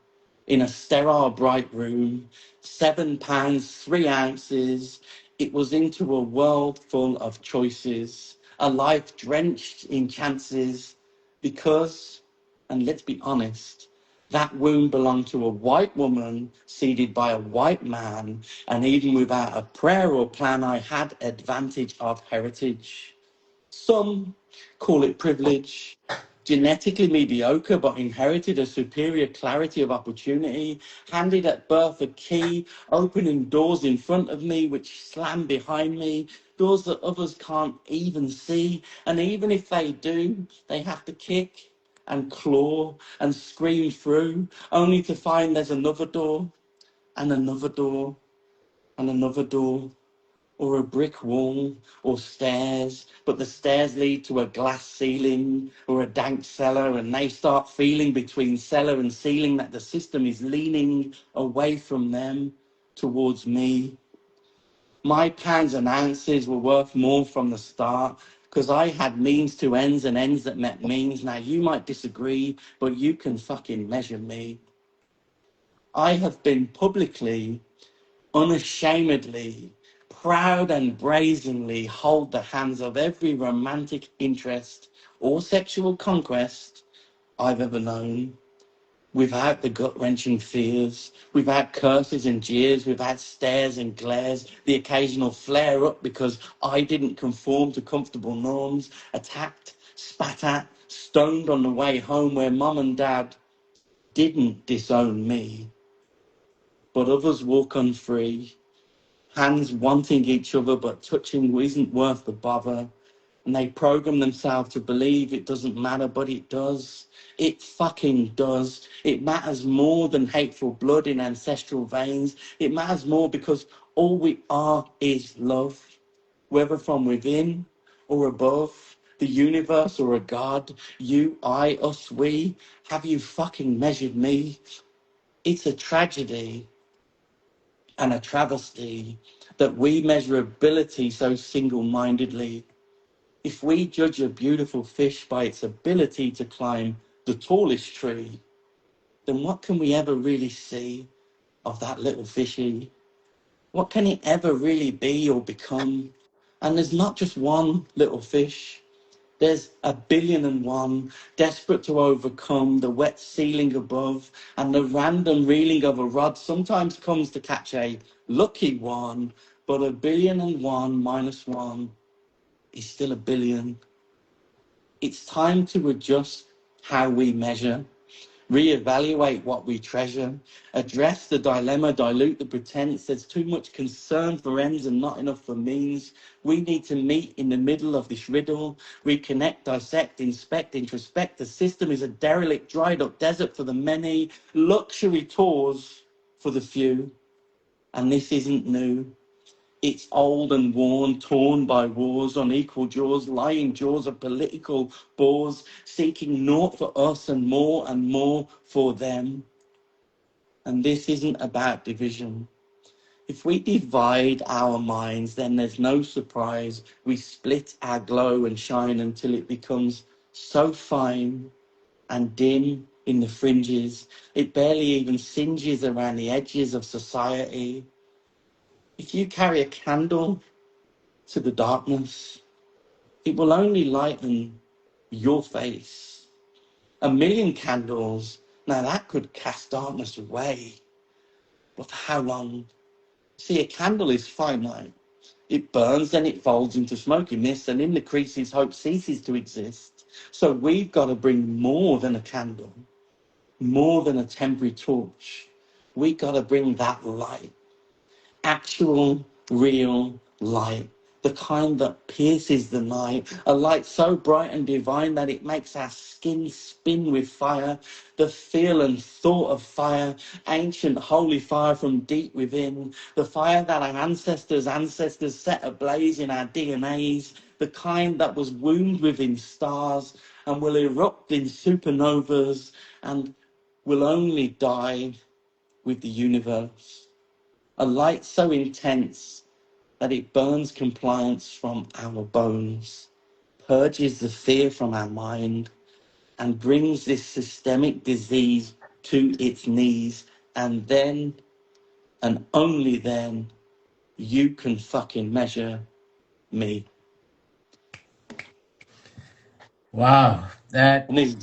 in a sterile, bright room, £7, 3 ounces, it was into a world full of choices, a life drenched in chances, because, and let's be honest, that womb belonged to a white woman seeded by a white man, and even without a prayer or plan, I had advantage of heritage. Some call it privilege, genetically mediocre, but inherited a superior clarity of opportunity, handed at birth a key, opening doors in front of me which slam behind me, doors that others can't even see. And even if they do, they have to kick and claw and scream through, only to find there's another door and another door and another door, or a brick wall, or stairs, but the stairs lead to a glass ceiling or a dank cellar, and they start feeling between cellar and ceiling that the system is leaning away from them towards me. My pounds and ounces were worth more from the start, because I had means to ends and ends that met means. Now you might disagree, but you can fucking measure me. I have been publicly, unashamedly, proud and brazenly hold the hands of every romantic interest or sexual conquest I've ever known, without the gut-wrenching fears, without curses and jeers, without stares and glares, the occasional flare-up because I didn't conform to comfortable norms, attacked, spat at, stoned on the way home where mum and dad didn't disown me. But others walk unfree, hands wanting each other but touching isn't worth the bother, and they program themselves to believe it doesn't matter, but it does. It fucking does. It matters more than hateful blood in ancestral veins. It matters more because all we are is love, whether from within or above, the universe or a god, you, I, us, we. Have you fucking measured me? It's a tragedy and a travesty that we measure ability so single-mindedly. If we judge a beautiful fish by its ability to climb the tallest tree, then what can we ever really see of that little fishy? What can it ever really be or become? And there's not just one little fish. There's 1,000,000,001, desperate to overcome the wet ceiling above, and the random reeling of a rod sometimes comes to catch a lucky one, but 1,000,001 minus one is still 1,000,000,000. It's time to adjust how we measure, reevaluate what we treasure, address the dilemma, dilute the pretense. There's too much concern for ends and not enough for means. We need to meet in the middle of this riddle, reconnect, dissect, inspect, introspect. The system is a derelict, dried up desert for the many, luxury tours for the few. And this isn't new. It's old and worn, torn by wars, unequal jaws, lying jaws of political bores, seeking naught for us and more for them. And this isn't about division. If we divide our minds, then there's no surprise we split our glow and shine until it becomes so fine and dim in the fringes, it barely even singes around the edges of society. If you carry a candle to the darkness, it will only lighten your face. 1,000,000 candles, now that could cast darkness away. But for how long? See, a candle is finite. It burns, then it folds into smokiness, and in the creases hope ceases to exist. So we've got to bring more than a candle, more than a temporary torch. We've got to bring that light, actual, real light, the kind that pierces the night, a light so bright and divine that it makes our skin spin with fire, the feel and thought of fire, ancient holy fire from deep within, the fire that our ancestors set ablaze in our DNAs, the kind that was wombed within stars and will erupt in supernovas and will only die with the universe. A light so intense that it burns compliance from our bones, purges the fear from our mind, and brings this systemic disease to its knees. And then, and only then, you can fucking measure me. Wow, that And is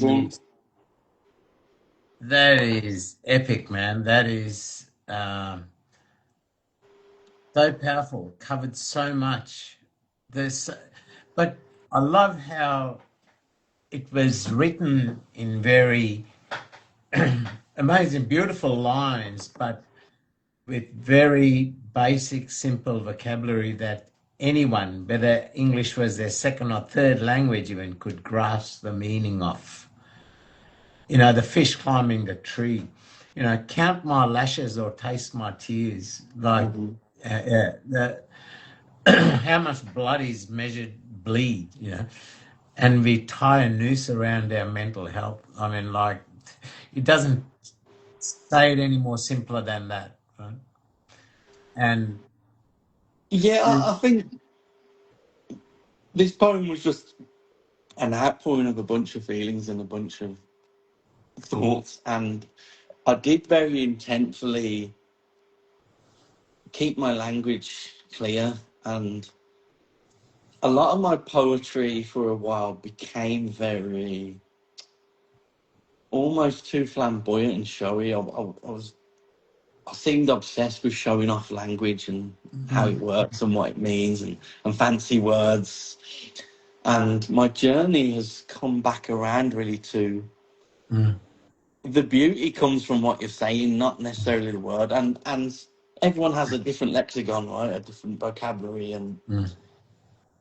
epic, man. That is so powerful. Covered so much. But I love how it was written in very amazing, beautiful lines, but with very basic, simple vocabulary that anyone, whether English was their second or third language even, could grasp the meaning of. You know, the fish climbing the tree. You know, count my lashes or taste my tears. Like, how much blood is measured bleed, you know, and we tie a noose around our mental health. I mean, like, it doesn't say it any more simpler than that, right? And yeah, I think this poem was just an outpouring of a bunch of feelings and a bunch of thoughts. And I did very intentfully keep my language clear, and a lot of my poetry for a while became very almost too flamboyant and showy. I seemed obsessed with showing off language and how it works and what it means, and fancy words. And my journey has come back around really to the beauty comes from what you're saying, not necessarily the word. And everyone has a different lexicon, right? A different vocabulary. And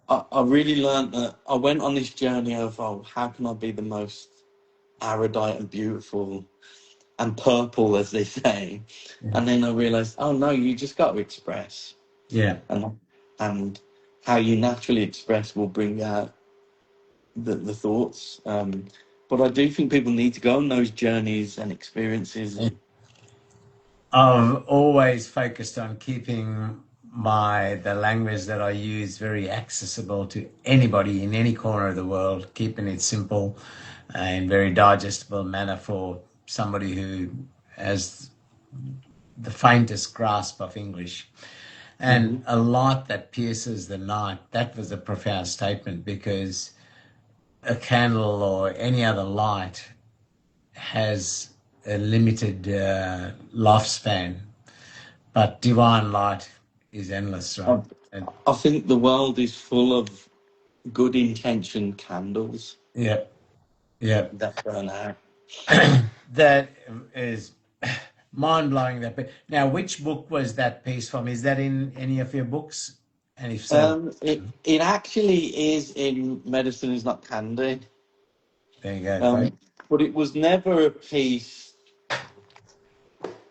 I really learned that I went on this journey of, how can I be the most erudite and beautiful and purple, as they say? And then I realized, oh no, you just got to express. yeah. And how you naturally express will bring out the thoughts. But I do think people need to go on those journeys and experiences. I've always focused on keeping the language that I use very accessible to anybody in any corner of the world, keeping it simple and very digestible manner for somebody who has the faintest grasp of English. And a light that pierces the night, that was a profound statement, because a candle or any other light has a limited lifespan, but divine light is endless, right? I think the world is full of good intentioned candles Yeah, yeah. that burn out. That is mind-blowing. Now, which book was that piece from? Is that in any of your books? And if so, It actually is in Medicine Is Not Candy. there you go. But it was never a piece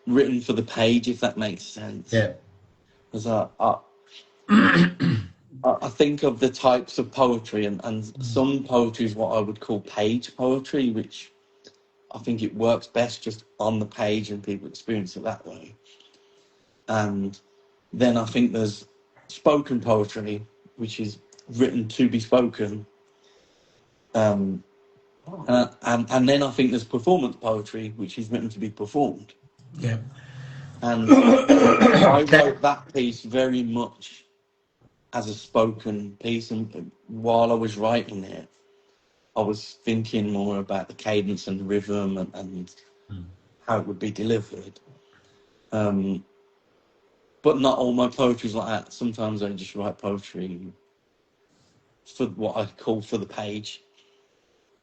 written for the page, if that makes sense. Yeah. Because I think of the types of poetry, and some poetry is what I would call page poetry, which I think it works best just on the page and people experience it that way. And then I think there's spoken poetry, which is written to be spoken. And then I think there's performance poetry, which is written to be performed. Yeah. And I wrote that piece very much as a spoken piece, and while I was writing it, I was thinking more about the cadence and rhythm and how it would be delivered. But not all my poetry is like that. Sometimes I just write poetry for what I call for the page.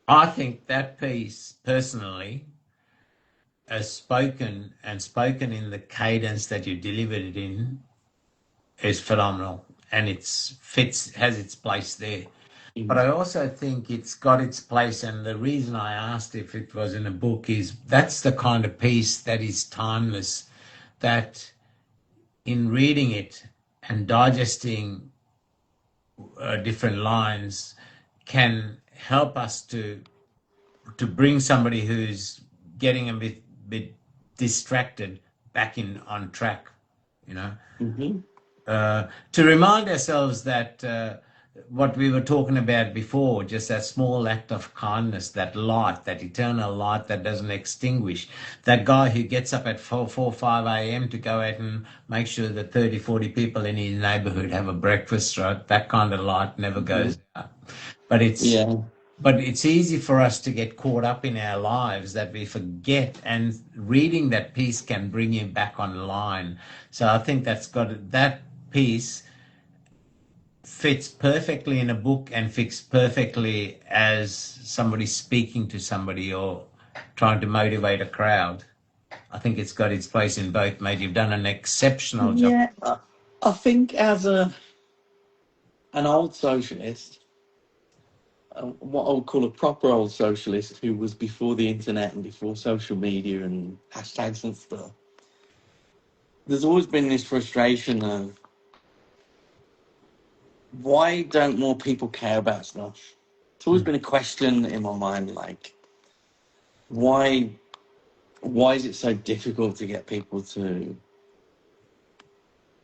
I think that piece, personally, as spoken in the cadence that you delivered it in, is phenomenal, and has its place there. But I also think it's got its place, and the reason I asked if it was in a book is that's the kind of piece that is timeless, that in reading it and digesting different lines can help us to bring somebody who's getting a bit distracted back on track, you know. To remind ourselves that what we were talking about before, just that small act of kindness, that light, that eternal light that doesn't extinguish. That guy who gets up at 5 a.m. to go out and make sure that 30, 40 people in his neighborhood have a breakfast, right? That kind of light never goes out. But it's easy for us to get caught up in our lives that we forget, and reading that piece can bring you back online. So I think that piece fits perfectly in a book and fits perfectly as somebody speaking to somebody or trying to motivate a crowd. I think it's got its place in both, mate. You've done an exceptional job. Yeah, I think as an old socialist, what I would call a proper old socialist who was before the internet and before social media and hashtags and stuff, there's always been this frustration of why don't more people care about stuff? It's always been a question in my mind, like why is it so difficult to get people to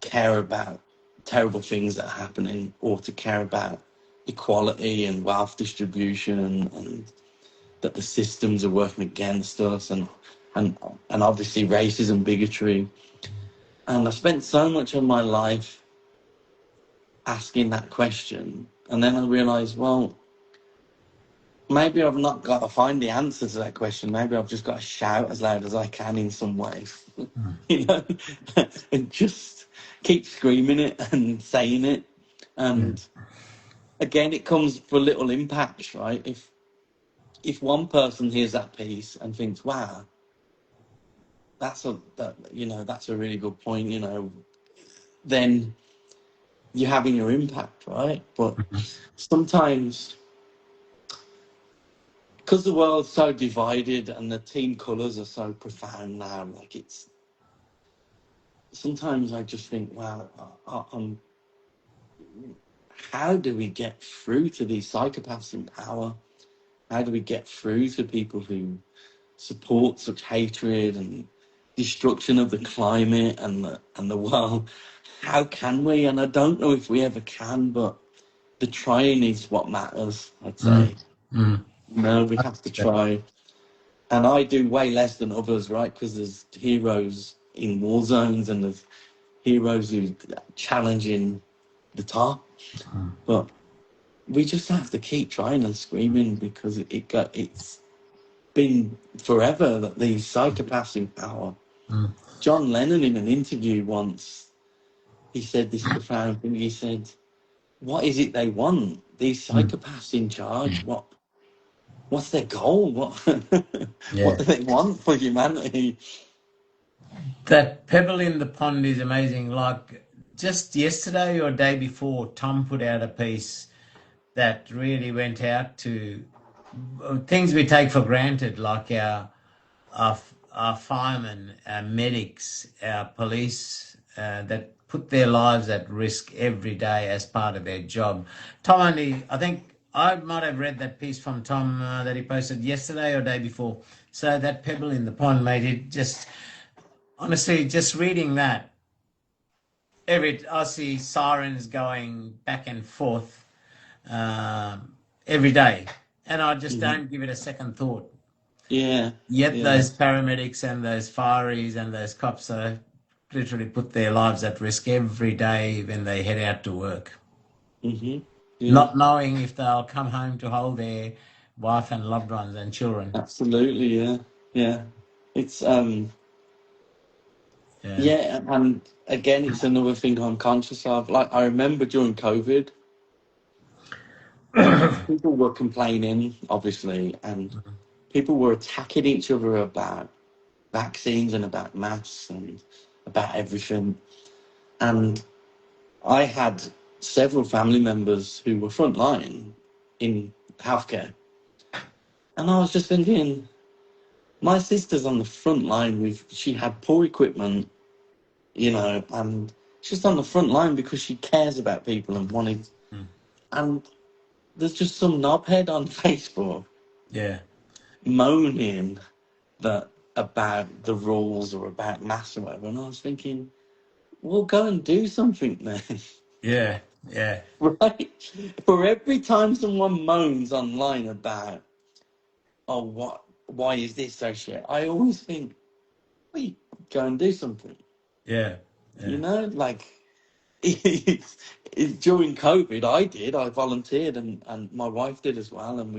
care about terrible things that are happening, or to care about equality and wealth distribution and that the systems are working against us and obviously racism, bigotry. And I spent so much of my life asking that question, and then I realized, well, maybe I've not got to find the answer to that question. Maybe I've just got to shout as loud as I can in some way, you know, and just keep screaming it and saying it. And again, it comes for little impacts, right? If one person hears that piece and thinks, wow, that's a really good point, you know, then you're having your impact, right? But sometimes, because the world's so divided and the team colours are so profound now, like sometimes I just think, wow, how do we get through to these psychopaths in power? How do we get through to people who support such hatred and destruction of the climate and the world? How can we? And I don't know if we ever can, but the trying is what matters, I'd say. No, we have to try. And I do way less than others, right? Because there's heroes in war zones and there's heroes who are challenging the top. But we just have to keep trying and screaming, because it's been forever that these psychopaths in power. John Lennon, in an interview once, he said this profound thing. He said, what is it they want? These psychopaths in charge, what's their goal? What do they want for humanity? That pebble in the pond is amazing. Like just yesterday or day before, Tom put out a piece that really went out to things we take for granted, like our firemen, our medics, our police, that put their lives at risk every day as part of their job. Tom I think I might have read that piece from Tom that he posted yesterday or day before. So that pebble in the pond, mate, it just, honestly, just reading that, I see sirens going back and forth every day, and I just don't give it a second thought. Yet those paramedics and those fireys and those cops are literally put their lives at risk every day when they head out to work. Not knowing if they'll come home to hold their wife and loved ones and children. Absolutely, yeah, yeah. It's Yeah. yeah, and again, it's another thing I'm conscious of. Like I remember during COVID, people were complaining, obviously, and people were attacking each other about vaccines and about masks and about everything. And I had several family members who were frontline in healthcare, and I was just thinking, my sister's on the front line with, she had poor equipment, you know, and she's on the front line because she cares about people and wanted, Mm. and there's just some knobhead on Facebook Yeah. moaning that about the rules or about maths or whatever, and I was thinking, well, go and do something then. Yeah. Yeah. Right? For every time someone moans online about, oh, why is this so shit? I always think, well, go and do something. Yeah. You Yeah. know, like during COVID, I volunteered, and my wife did as well, and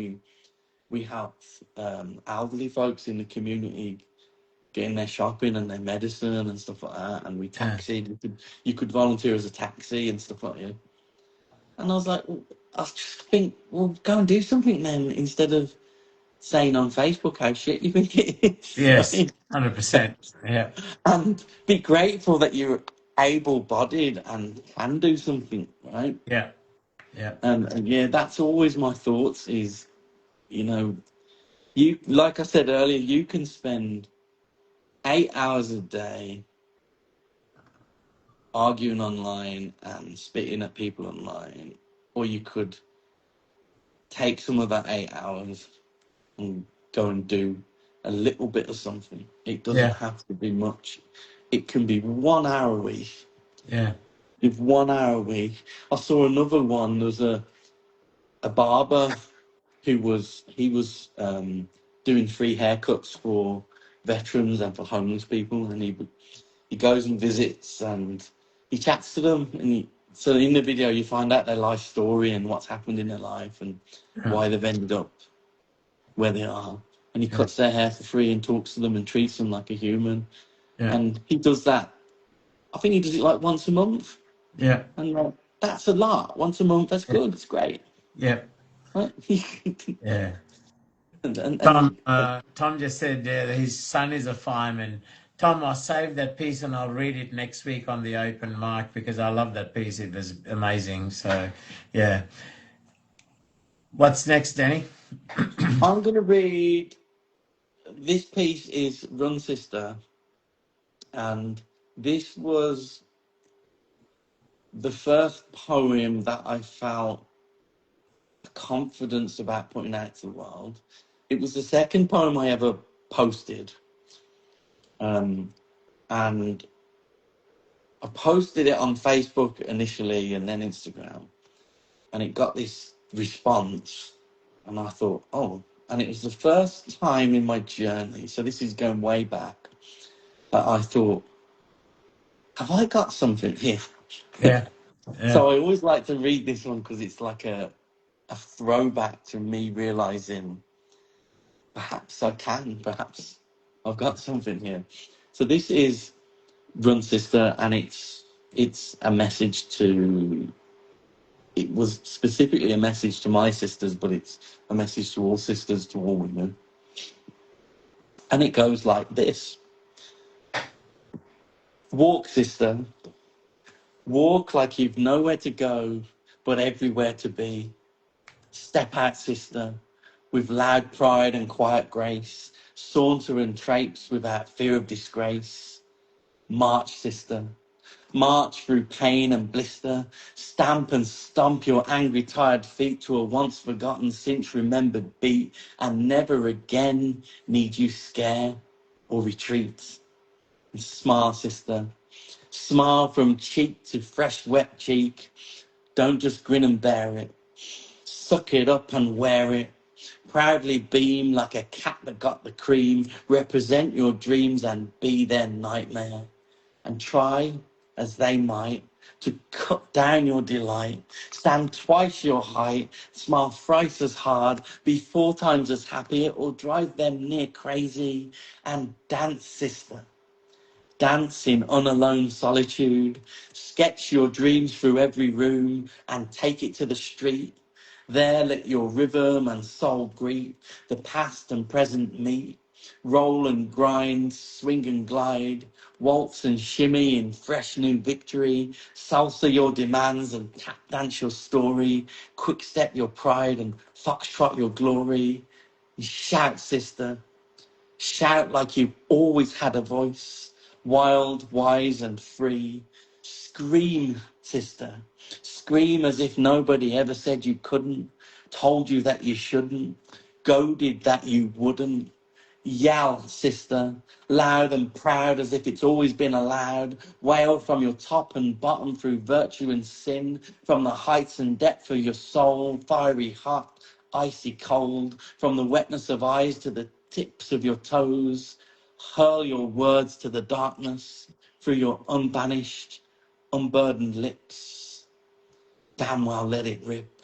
we helped elderly folks in the community getting their shopping and their medicine and stuff like that, and we Yeah. taxied. You could volunteer as a taxi and stuff like that. And I was like, well, I just think, well, go and do something then, instead of saying on Facebook how shit you think it is. Yes. Right? 100%. Yeah. And be grateful that you're able-bodied and can do something, right? Yeah. Yeah. And yeah, that's always my thoughts is, you know, you, like I said earlier, you can spend 8 hours a day arguing online and spitting at people online, or you could take some of that 8 hours and go and do a little bit of something. It doesn't Yeah. have to be much. It can be 1 hour a week. Yeah. If 1 hour a week. I saw another one. There's a barber who was doing free haircuts for veterans and for homeless people, and he goes and visits and he chats to them, and so in the video you find out their life story and what's happened in their life and Yeah. why they've ended up where they are, and he Yeah. cuts their hair for free and talks to them and treats them like a human. Yeah. And he does that, I think he does it like once a month, Yeah. and that's a lot. Once a month, that's good, it's great, Yeah. right? Yeah. and Tom just said that his son is a fireman. Tom, I'll save that piece and I'll read it next week on the open mic because I love that piece. It was amazing. So, yeah. What's next, Danny? I'm going to read, this piece is Run Sister, and this was the first poem that I felt confidence about putting out to the world. It was the second poem I ever posted, and I posted it on Facebook initially and then Instagram, and it got this response, and I thought, oh, and it was the first time in my journey, so this is going way back, that I thought, have I got something here? Yeah. Yeah. So I always like to read this one because it's like a throwback to me realizing perhaps I can, perhaps I've got something here. So this is Run Sister, and it's a message to, it was specifically a message to my sisters, but it's a message to all sisters, to all women. And it goes like this. Walk, sister. Walk like you've nowhere to go, but everywhere to be. Step out, sister, with loud pride and quiet grace. Saunter and traipse without fear of disgrace. March, sister. March through pain and blister. Stamp and stomp your angry, tired feet to a once forgotten, since remembered beat, and never again need you scare or retreat. And smile, sister. Smile from cheek to fresh, wet cheek. Don't just grin and bear it. Suck it up and wear it. Proudly beam like a cat that got the cream. Represent your dreams and be their nightmare. And try as they might, to cut down your delight, stand twice your height, smile thrice as hard, be 4 times as happy, it will drive them near crazy, and dance, sister. Dance in unalone solitude, sketch your dreams through every room, and take it to the street. There let your rhythm and soul greet, the past and present meet. Roll and grind, swing and glide, waltz and shimmy in fresh new victory. Salsa your demands and tap dance your story. Quick step your pride and foxtrot your glory. Shout, sister. Shout like you've always had a voice, wild, wise, and free. Scream, sister. Scream as if nobody ever said you couldn't, told you that you shouldn't, goaded that you wouldn't. Yell, sister, loud and proud as if it's always been allowed. Wail from your top and bottom through virtue and sin, from the heights and depth of your soul, fiery hot, icy cold, from the wetness of eyes to the tips of your toes. Hurl your words to the darkness through your unbanished, unburdened lips. Damn well let it rip.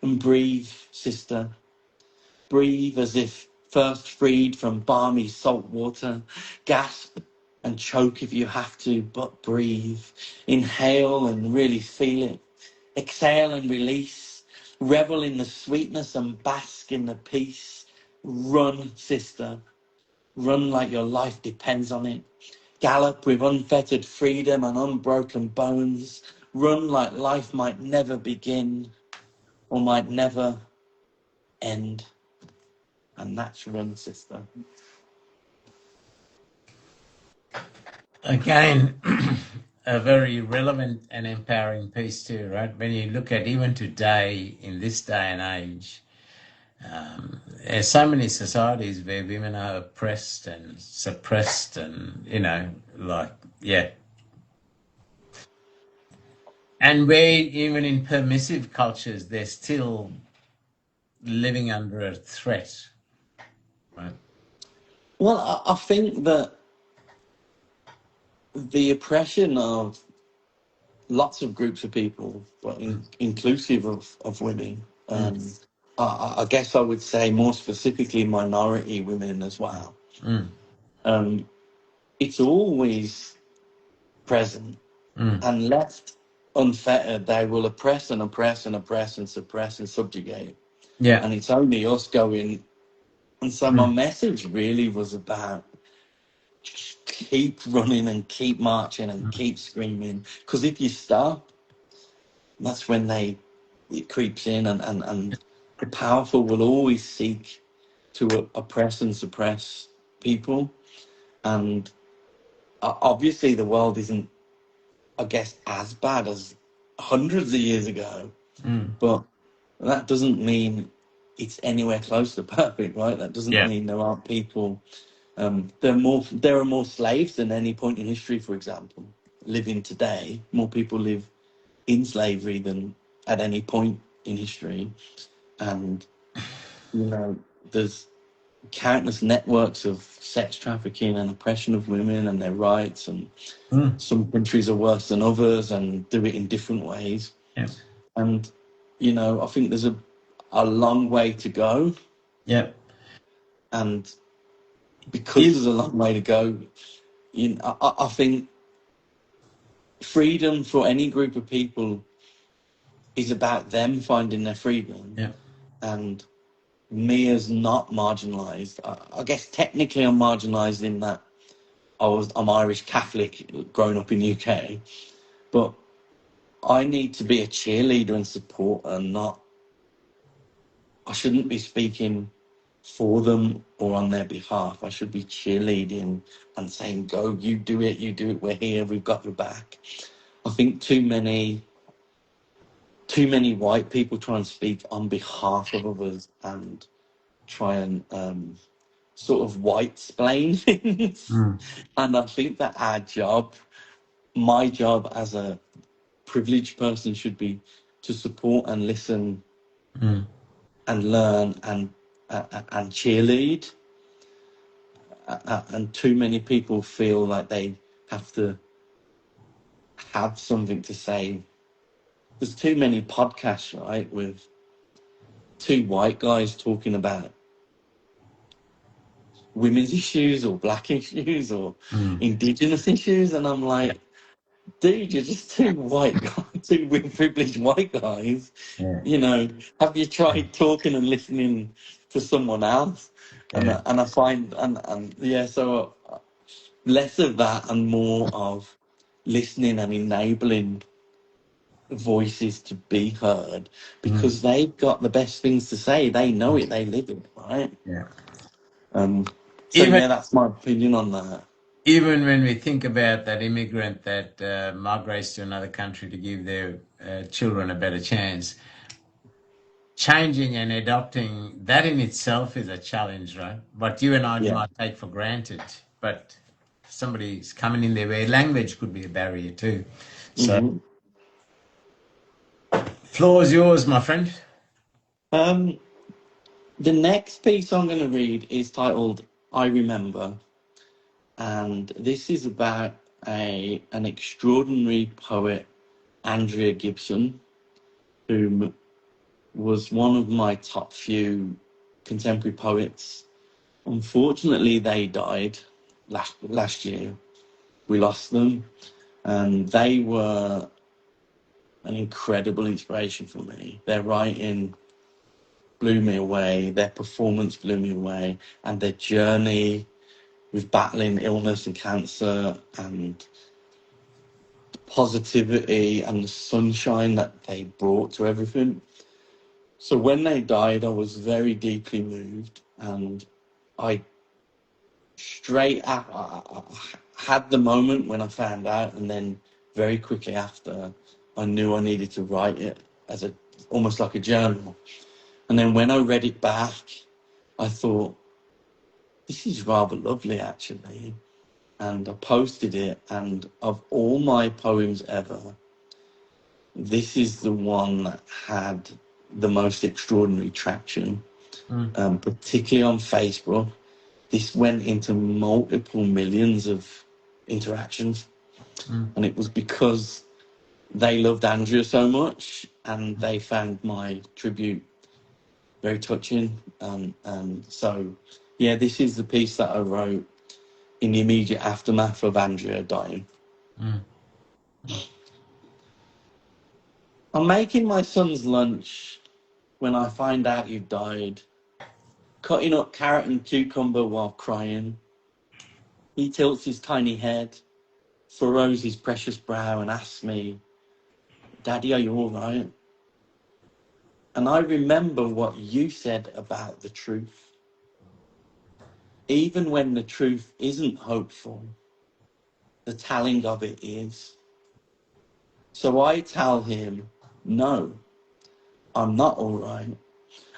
And breathe, sister. Breathe as if first freed from balmy salt water. Gasp and choke if you have to, but breathe. Inhale and really feel it. Exhale and release. Revel in the sweetness and bask in the peace. Run, sister. Run like your life depends on it. Gallop with unfettered freedom and unbroken bones. Run like life might never begin or might never end. And that's Run, sister. Again, a very relevant and empowering piece too, right? When you look at even today, in this day and age, there's so many societies where women are oppressed and suppressed and, yeah. And where even in permissive cultures, they're still living under a threat, right? Well, I think that the oppression of lots of groups of people, but inclusive of women, I guess I would say more specifically minority women as well. It's always present, and left unfettered, they will oppress and oppress and oppress and suppress and subjugate. Yeah. And it's only us going. And so my message really was about just keep running and keep marching and keep screaming. Because if you stop, that's when it creeps in, and the powerful will always seek to oppress and suppress people. And obviously the world isn't, I guess, as bad as hundreds of years ago, but that doesn't mean it's anywhere close to perfect, right? That doesn't mean there aren't people. There are more slaves than any point in history, for example, living today. More people live in slavery than at any point in history. And, there's countless networks of sex trafficking and oppression of women and their rights. And some countries are worse than others and do it in different ways. Yeah. And, I think there's a long way to go. Yeah. And because there's a long way to go, I think freedom for any group of people is about them finding their freedom. Yeah. And me as not marginalised. I guess technically I'm marginalised in that I'm Irish Catholic growing up in the UK, but I need to be a cheerleader and support and I shouldn't be speaking for them or on their behalf. I should be cheerleading and saying, go, you do it, we're here, we've got your back. I think too many white people try and speak on behalf of others and try and sort of white-splain things. And I think that my job as a privileged person should be to support and listen and learn and cheerlead. And too many people feel like they have to have something to say. There's too many podcasts, right, with two white guys talking about women's issues or black issues or indigenous issues, and I'm like, dude, you're just two white guys, two privileged white guys. Yeah. You know, have you tried talking and listening to someone else? Yeah. And I find and yeah, so less of that and more of listening and enabling voices to be heard, because they've got the best things to say. They know it. They live it, right? Yeah. So Even yeah, that's my opinion on that. even when we think about that immigrant that migrates to another country to give their children a better chance, changing and adopting that in itself is a challenge, right? What you and I Yeah. might take for granted, but somebody's coming in there where language could be a barrier too. So, hmm floor's yours, my friend. Um, the next piece I'm going to read is titled "I Remember," and this is about an extraordinary poet, Andrea Gibson, who was one of my top few contemporary poets. Unfortunately, they died last year. We lost them, and they were an incredible inspiration for me. Their writing blew me away, their performance blew me away, and their journey with battling illness and cancer and the positivity and the sunshine that they brought to everything. So when they died, I was very deeply moved, and I I had the moment when I found out, and then very quickly after, I knew I needed to write it as almost like a journal. And then when I read it back, I thought, this is rather lovely, actually. And I posted it, and of all my poems ever, this is the one that had the most extraordinary traction, particularly on Facebook. This went into multiple millions of interactions, and it was because they loved Andrea so much, and they found my tribute very touching. And so, yeah, this is the piece that I wrote in the immediate aftermath of Andrea dying. I'm making my son's lunch when I find out you've died, cutting up carrot and cucumber while crying. He tilts his tiny head, furrows his precious brow, and asks me, Daddy, are you all right? And I remember what you said about the truth. Even when the truth isn't hopeful, the telling of it is. So I tell him, no, I'm not all right.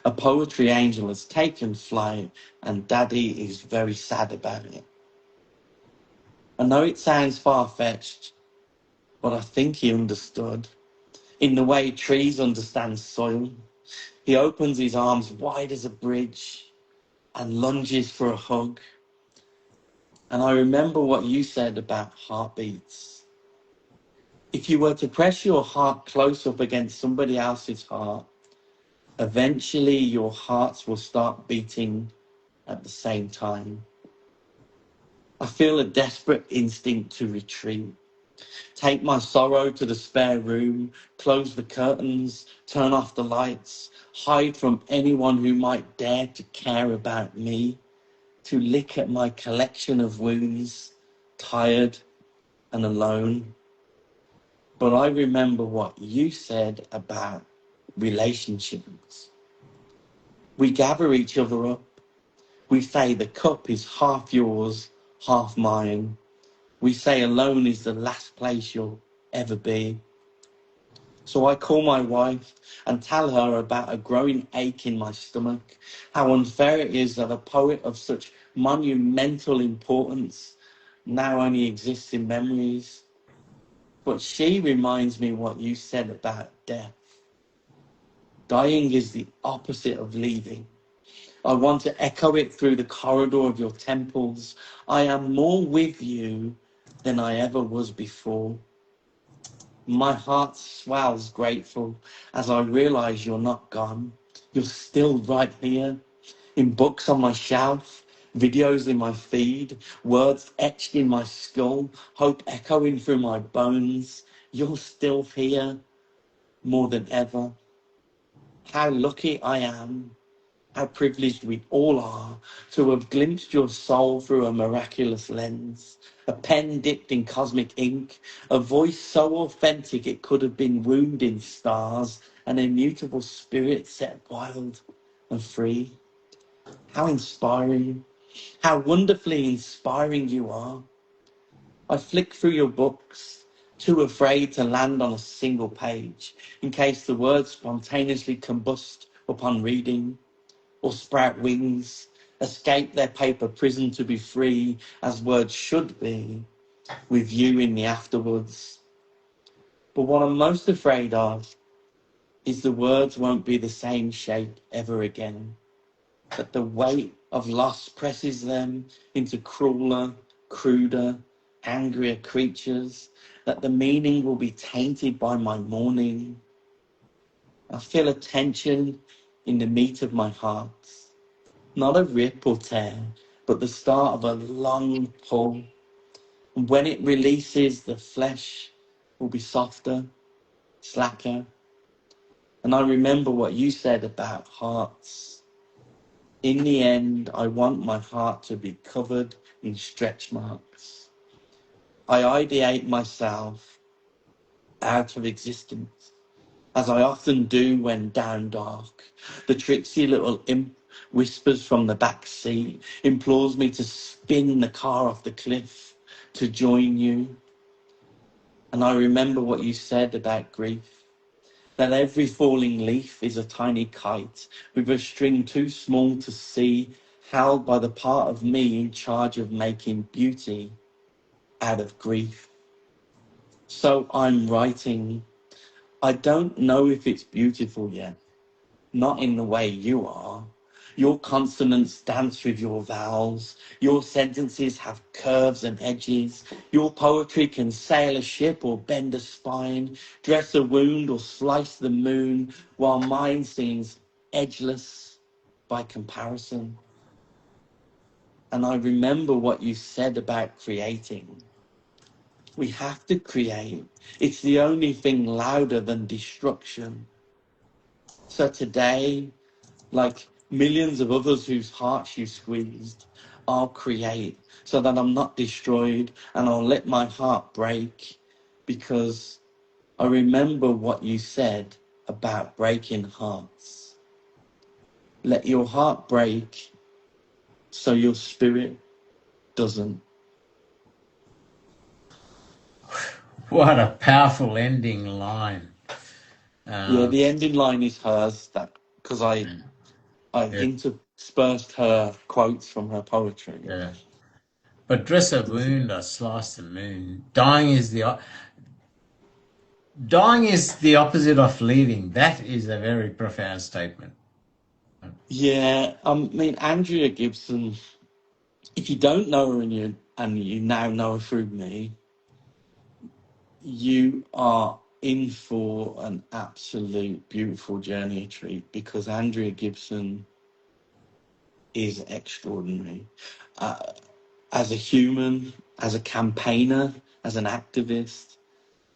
A poetry angel has taken flight, and Daddy is very sad about it. I know it sounds far-fetched, but I think he understood. In the way trees understand soil, he opens his arms wide as a bridge and lunges for a hug. And I remember what you said about heartbeats. If you were to press your heart close up against somebody else's heart, eventually your hearts will start beating at the same time. I feel a desperate instinct to retreat. Take my sorrow to the spare room, close the curtains, turn off the lights, hide from anyone who might dare to care about me, to lick at my collection of wounds, tired and alone. But I remember what you said about relationships. We gather each other up. We say the cup is half yours, half mine. We say alone is the last place you'll ever be. So I call my wife and tell her about a growing ache in my stomach, how unfair it is that a poet of such monumental importance now only exists in memories. But she reminds me what you said about death. Dying is the opposite of leaving. I want to echo it through the corridor of your temples. I am more with you than I ever was before. My heart swells grateful as I realise you're not gone. You're still right here, in books on my shelf, videos in my feed, words etched in my skull, hope echoing through my bones. You're still here, more than ever. How lucky I am, how privileged we all are to have glimpsed your soul through a miraculous lens, a pen dipped in cosmic ink, a voice so authentic it could have been wombed in stars, an immutable spirit set wild and free. How inspiring, how wonderfully inspiring you are. I flick through your books, too afraid to land on a single page, in case the words spontaneously combust upon reading, or sprout wings, escape their paper prison to be free, as words should be, with you in the afterwards. But what I'm most afraid of is the words won't be the same shape ever again, that the weight of loss presses them into crueler, cruder, angrier creatures, that the meaning will be tainted by my mourning. I feel a tension in the meat of my heart. Not a rip or tear, but the start of a long pull. And when it releases, the flesh will be softer, slacker. And I remember what you said about hearts. In the end, I want my heart to be covered in stretch marks. I ideate myself out of existence, as I often do when down dark. The tricksy little imp whispers from the back seat, implores me to spin the car off the cliff to join you. And I remember what you said about grief, that every falling leaf is a tiny kite with a string too small to see, held by the part of me in charge of making beauty out of grief. So I'm writing. I don't know if it's beautiful yet. Not in the way you are. Your consonants dance with your vowels. Your sentences have curves and edges. Your poetry can sail a ship or bend a spine, dress a wound or slice the moon, while mine seems edgeless by comparison. And I remember what you said about creating. We have to create. It's the only thing louder than destruction. So today, like millions of others whose hearts you squeezed, I'll create so that I'm not destroyed, and I'll let my heart break, because I remember what you said about breaking hearts. Let your heart break so your spirit doesn't. What a powerful ending line. Yeah, the ending line is hers, that because I interspersed her quotes from her poetry. Yeah. But dress a wound or slice the moon. Dying is the opposite of leaving. That is a very profound statement. Yeah, I mean, Andrea Gibson, if you don't know her and you now know her through me, you are in for an absolute beautiful journey treat, because Andrea Gibson is extraordinary. As a human, as a campaigner, as an activist,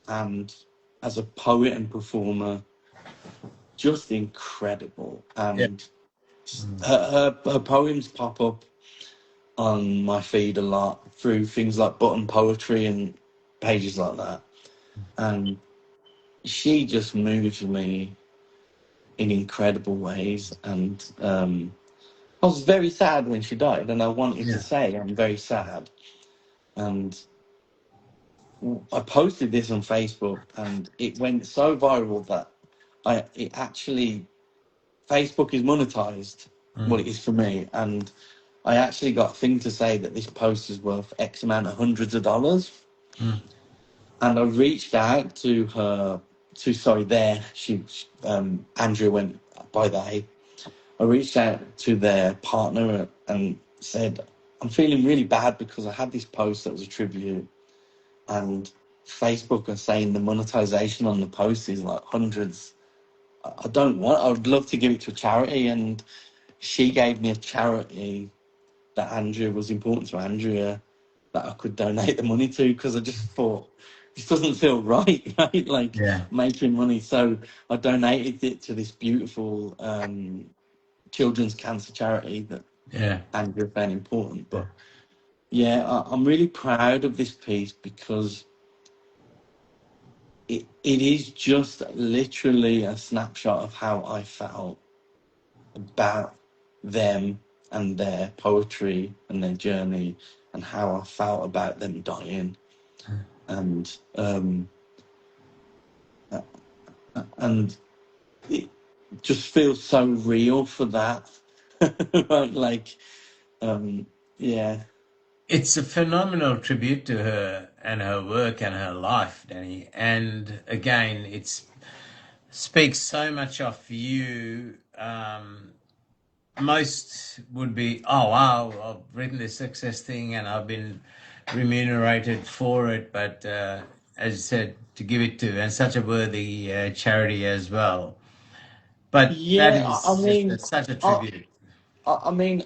and as a poet and performer, just incredible. And her poems pop up on my feed a lot through things like button poetry and pages like that. And she just moves me in incredible ways. And I was very sad when she died, and I wanted to say I'm very sad. And I posted this on Facebook, and it went so viral that Facebook is monetized, what it is for me, and I actually got a thing to say that this post is worth X amount of hundreds of dollars. And I reached out to her, Andrew went by they. I reached out to their partner and said, I'm feeling really bad because I had this post that was a tribute, and Facebook are saying the monetization on the post is like hundreds. I would love to give it to a charity, and she gave me a charity that Andrea was important to Andrea that I could donate the money to, because I just thought this doesn't feel right, right? Like Yeah. making money. So I donated it to this beautiful children's cancer charity that Yeah. Andrea found important. But yeah, I'm really proud of this piece because it is just literally a snapshot of how I felt about them and their poetry and their journey, and how I felt about them dying. And and it just feels so real for that. Right? Like yeah. It's a phenomenal tribute to her and her work and her life, Danny. And again, it speaks so much of you. Most would be, oh wow, I've written this success thing and I've been remunerated for it. But as you said, to give it to and such a worthy charity as well. But that Yeah, I is just mean, such a I, tribute. I mean,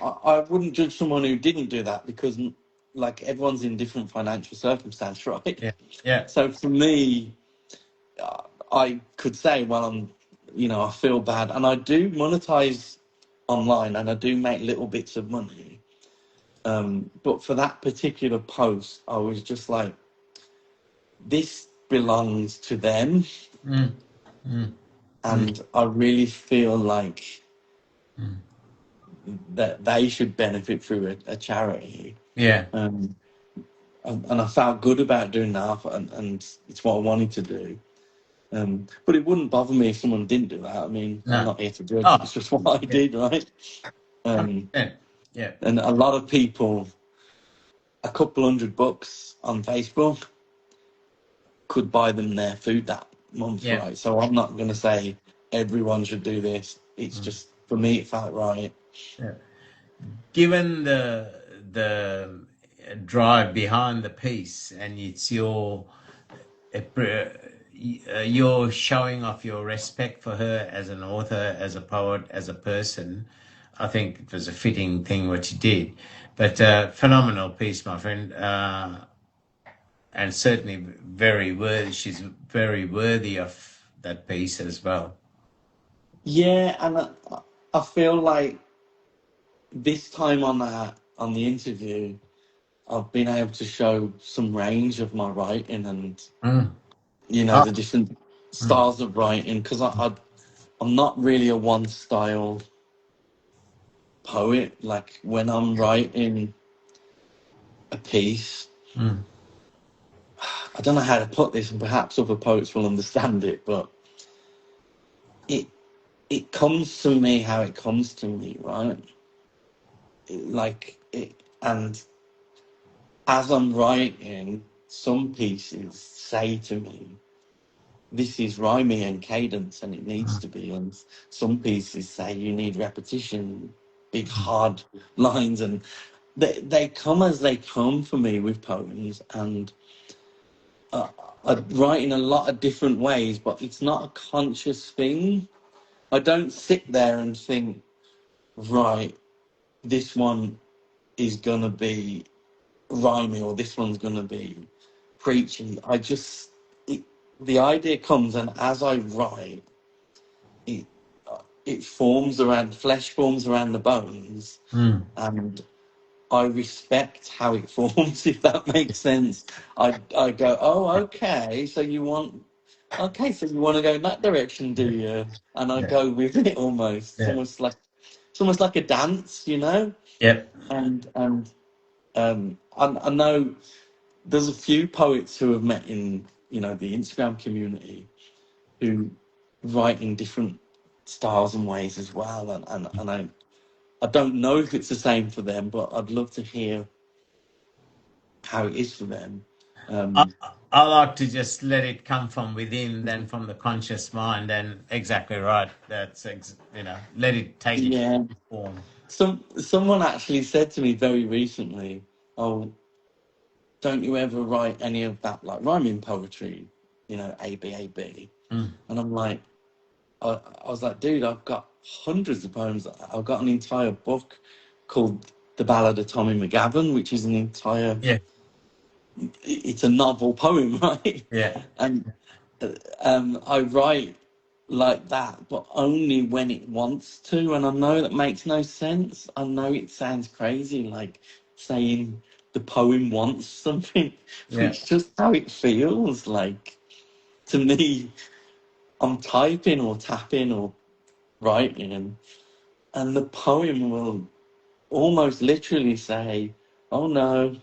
I wouldn't judge someone who didn't do that, because like everyone's in different financial circumstance, right? Yeah, yeah, So for me, I could say, well, I feel bad, and I do monetize online, and I do make little bits of money. But for that particular post, I was just like, this belongs to them, mm, mm, mm, and I really feel like mm. that they should benefit through a charity. Yeah, And I felt good about doing that, and it's what I wanted to do. But it wouldn't bother me if someone didn't do that. I mean, I'm no. not here to judge. Oh, It's just what I yeah, did, right? Um, 100%. Yeah, and a lot of people, a couple $100 on Facebook could buy them their food that month, yeah. right? So I'm not going to say everyone should do this. It's Mm, just, for me, it felt right. yeah. Given the drive behind the piece, and it's your showing off your respect for her as an author, as a poet, as a person, I think it was a fitting thing what you did. But phenomenal piece, my friend, and certainly very worthy. She's very worthy of that piece as well. Yeah, and I feel like this time on the interview, I've been able to show some range of my writing, and Mm. Oh, the different mm, styles of writing, because I'm not really a one style poet. Like when I'm writing a piece, mm, I don't know how to put this, and perhaps other poets will understand it, but it it comes to me how it comes to me, right? Like it, and as I'm writing, some pieces say to me, this is rhyming and cadence, and it needs mm, to be. And some pieces say you need repetition, big hard lines, and they come as they come for me with poems. And I write in a lot of different ways, but it's not a conscious thing. I don't sit there and think, right, this one is gonna be rhyming, or this one's gonna be preachy. The idea comes, and as I write, it flesh forms around the bones, mm. and I respect how it forms, if that makes sense. I go, oh, so you want to go in that direction, do you? And I Yeah, go with it almost. yeah, It's almost like a dance, you know. yep. And I know there's a few poets who have met in the Instagram community who write in different styles and ways as well, and I don't know if it's the same for them, but I'd love to hear how it is for them. I, Um, I like to just let it come from within, then from the conscious mind, and exactly right. Let it take its yeah, form. someone actually said to me very recently, "Oh, don't you ever write any of that, like, rhyming poetry, you know, A, B, A, B? Mm. And I'm like, I was like, dude, I've got hundreds of poems. I've got an entire book called The Ballad of Tommy McGavin, which is an entire, it's a novel poem, right? Yeah. And I write like that, but only when it wants to. And I know that makes no sense. I know it sounds crazy, like saying the poem wants something, but Yeah. it's just how it feels. Like, to me, I'm typing or tapping or writing, and the poem will almost literally say, "Oh no,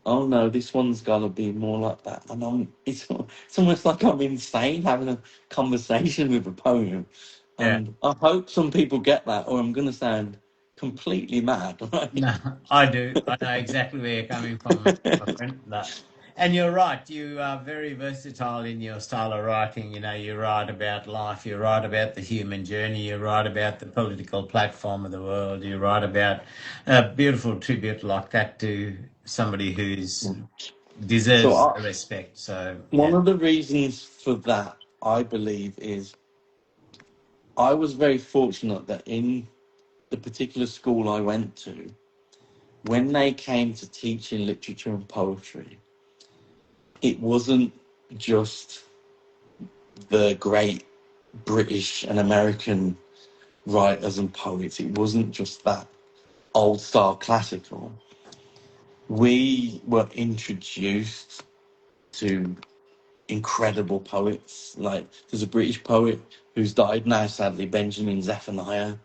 oh no, this one's got to be more like that." And it's almost like I'm insane having a conversation with a poem. Yeah. And I hope some people get that, or I'm going to sound completely mad, right? No, I do. I know exactly where you're coming from, my friend. That, and you're right. You are very versatile in your style of writing. You know, you write about life. You write about the human journey. You write about the political platform of the world. You write about a beautiful tribute like that to somebody who's So deserves respect. So one yeah. of the reasons for that, I believe, is I was very fortunate that in the particular school I went to, when they came to teaching literature and poetry, it wasn't just the great British and American writers and poets. It wasn't just that old style classical. We were introduced to incredible poets. Like, there's a British poet who's died now, sadly, Benjamin Zephariah,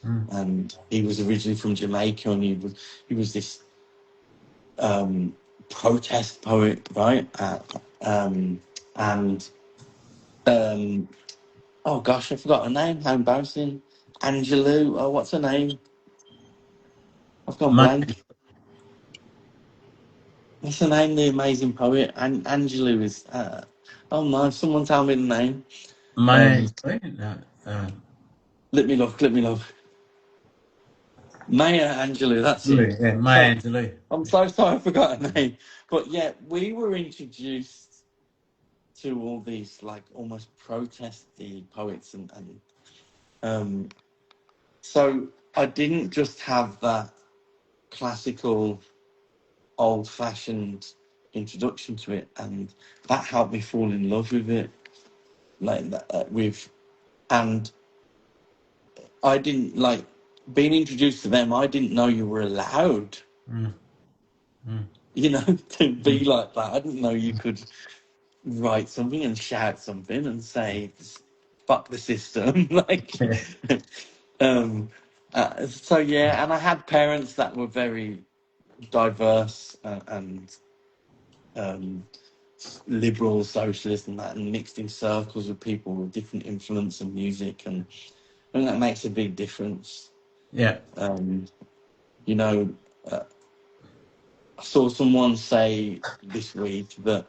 Mm. and he was originally from Jamaica, and he was this protest poet, right? And oh gosh, I forgot her name. How embarrassing! Angelou. Oh, what's her name? I've gone My, blank. What's her name? The amazing poet. Angelou is. Oh no! Someone tell me the name. my, Um, no, let me look. Let me look. Maya Angelou. That's it. yeah, Maya So Angelou. I'm so sorry I forgot her name. But yeah, we were introduced to all these like almost protesty poets, and so I didn't just have that classical, old-fashioned introduction to it, and that helped me fall in love with it, like that, and I didn't like being introduced to them. I didn't know you were allowed, Mm, mm, to be mm. like that. I didn't know you could write something and shout something and say "fuck the system," like. um, so yeah, and I had parents that were very diverse, and um, liberal, socialist, and that, and mixed in circles with people with different influence and music, and I think that makes a big difference. Yeah. Um, you know, uh, I saw someone say this week that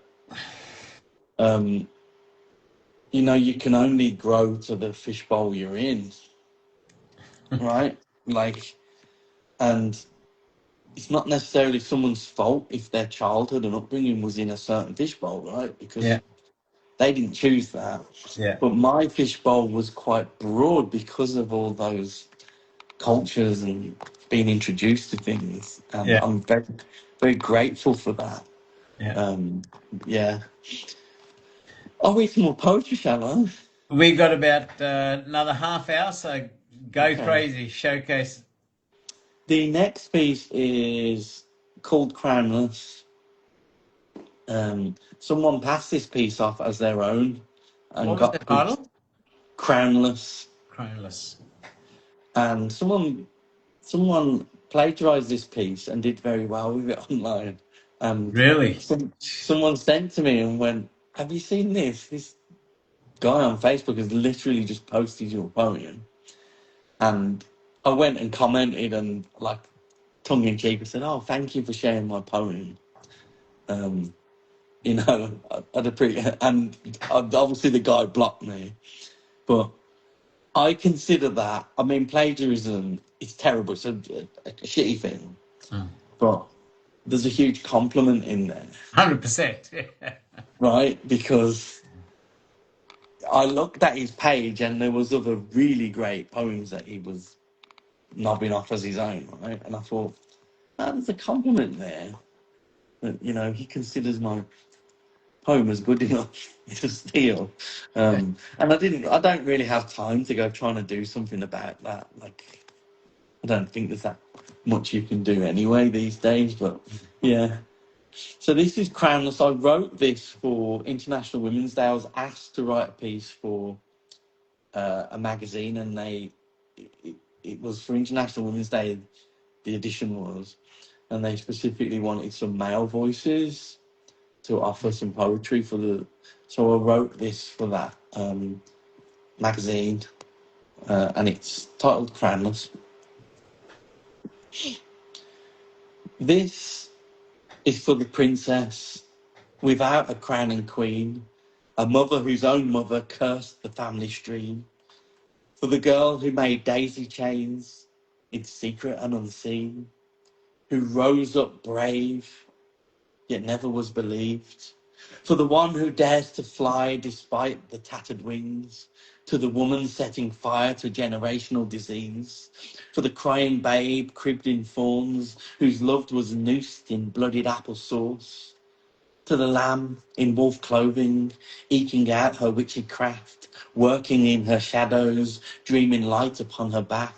you can only grow to the fishbowl you're in, right? Like, and it's not necessarily someone's fault if their childhood and upbringing was in a certain fishbowl, right? Yeah. Because they didn't choose that. Yeah. But my fishbowl was quite broad because of all those cultures and being introduced to things, and Yeah. I'm very, very grateful for that. Yeah. Um, yeah. I'll read some more poetry, shall I? We got about another half hour, so go Okay. crazy, showcase. The next piece is called Crownless. Someone passed this piece off as their own and What was the got good. title? Crownless. Crownless. And someone plagiarized this piece and did very well with it online. And Really? someone sent to me and went, "Have you seen this? This guy on Facebook has literally just posted your poem." And I went and commented and, like, tongue in cheek, I said, "Oh, thank you for sharing my poem." Um, I'd appreciate, and obviously the guy blocked me, but I consider that. I mean, plagiarism is terrible. It's a shitty thing, Mm. but there's a huge compliment in there, 100%. right? Because I looked at his page and there was other really great poems that he was knobbing off as his own, right? And I thought, there's a compliment there that, you know, he considers my poem as good enough to steal. And I don't really have time to go trying to do something about that. Like, I don't think there's that much you can do anyway these days, but yeah. So this is Crownless. I wrote this for International Women's Day. I was asked to write a piece for a magazine, and it was for International Women's Day, the edition was, and they specifically wanted some male voices to offer some poetry for the. So I wrote this for that magazine, and it's titled Crownless. This is for the princess without a crown and queen, a mother whose own mother cursed the family stream, for the girl who made daisy chains in secret and unseen, who rose up brave yet never was believed, for the one who dares to fly despite the tattered wings, to the woman setting fire to generational disease, for the crying babe cribbed in thorns, whose love was noosed in bloodied apple sauce, to the lamb in wolf clothing, eking out her witchy craft, working in her shadows, dreaming light upon her back,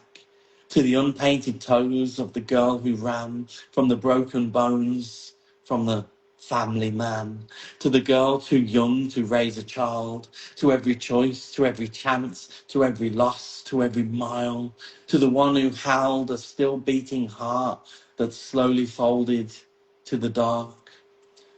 to the unpainted toes of the girl who ran from the broken bones, from the family man, to the girl too young to raise a child, to every choice, to every chance, to every loss, to every mile, to the one who held a still beating heart that slowly folded to the dark,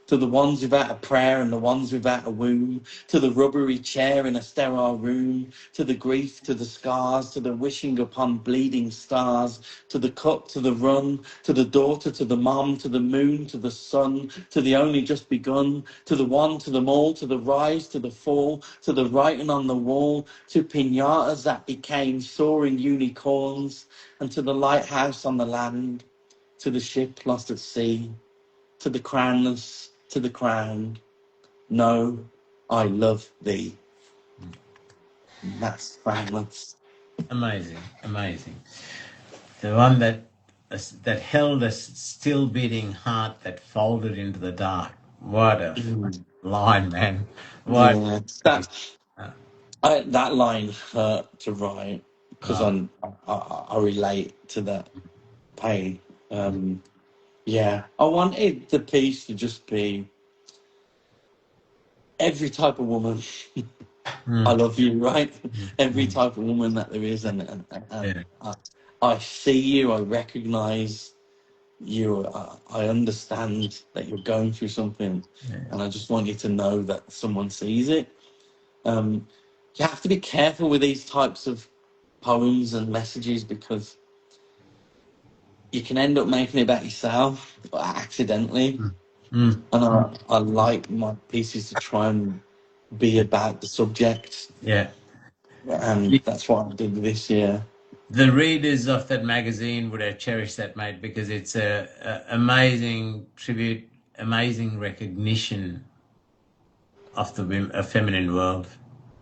to the ones without a prayer and the ones without a womb, to the rubbery chair in a sterile room, to the grief, to the scars, to the wishing upon bleeding stars, to the cut, to the run, to the daughter, to the mom, to the moon, to the sun, to the only just begun, to the one, to them all, to the rise, to the fall, to the writing on the wall, to pinatas that became soaring unicorns, and to the lighthouse on the land, to the ship lost at sea, to the crownless, to the crowned. No, I love thee. And that's crownless. Amazing, amazing. The one that held a still beating heart that folded into the dark. What a line, man! What Yeah, a piece. that line hurt to write because Oh, I relate to that pain. Yeah, I wanted the piece to just be every type of woman. I love you, right? Every mm. type of woman that there is, and Yeah, I see you. I recognise you. I understand that you're going through something, yeah. and I just want you to know that someone sees it. You have to be careful with these types of poems and messages because you can end up making it about yourself accidentally. Mm. Mm. And I like my pieces to try and be about the subject, Yeah. and that's what I did this year. The readers of that magazine would have cherished that, mate, because it's a amazing tribute, amazing recognition of a feminine world.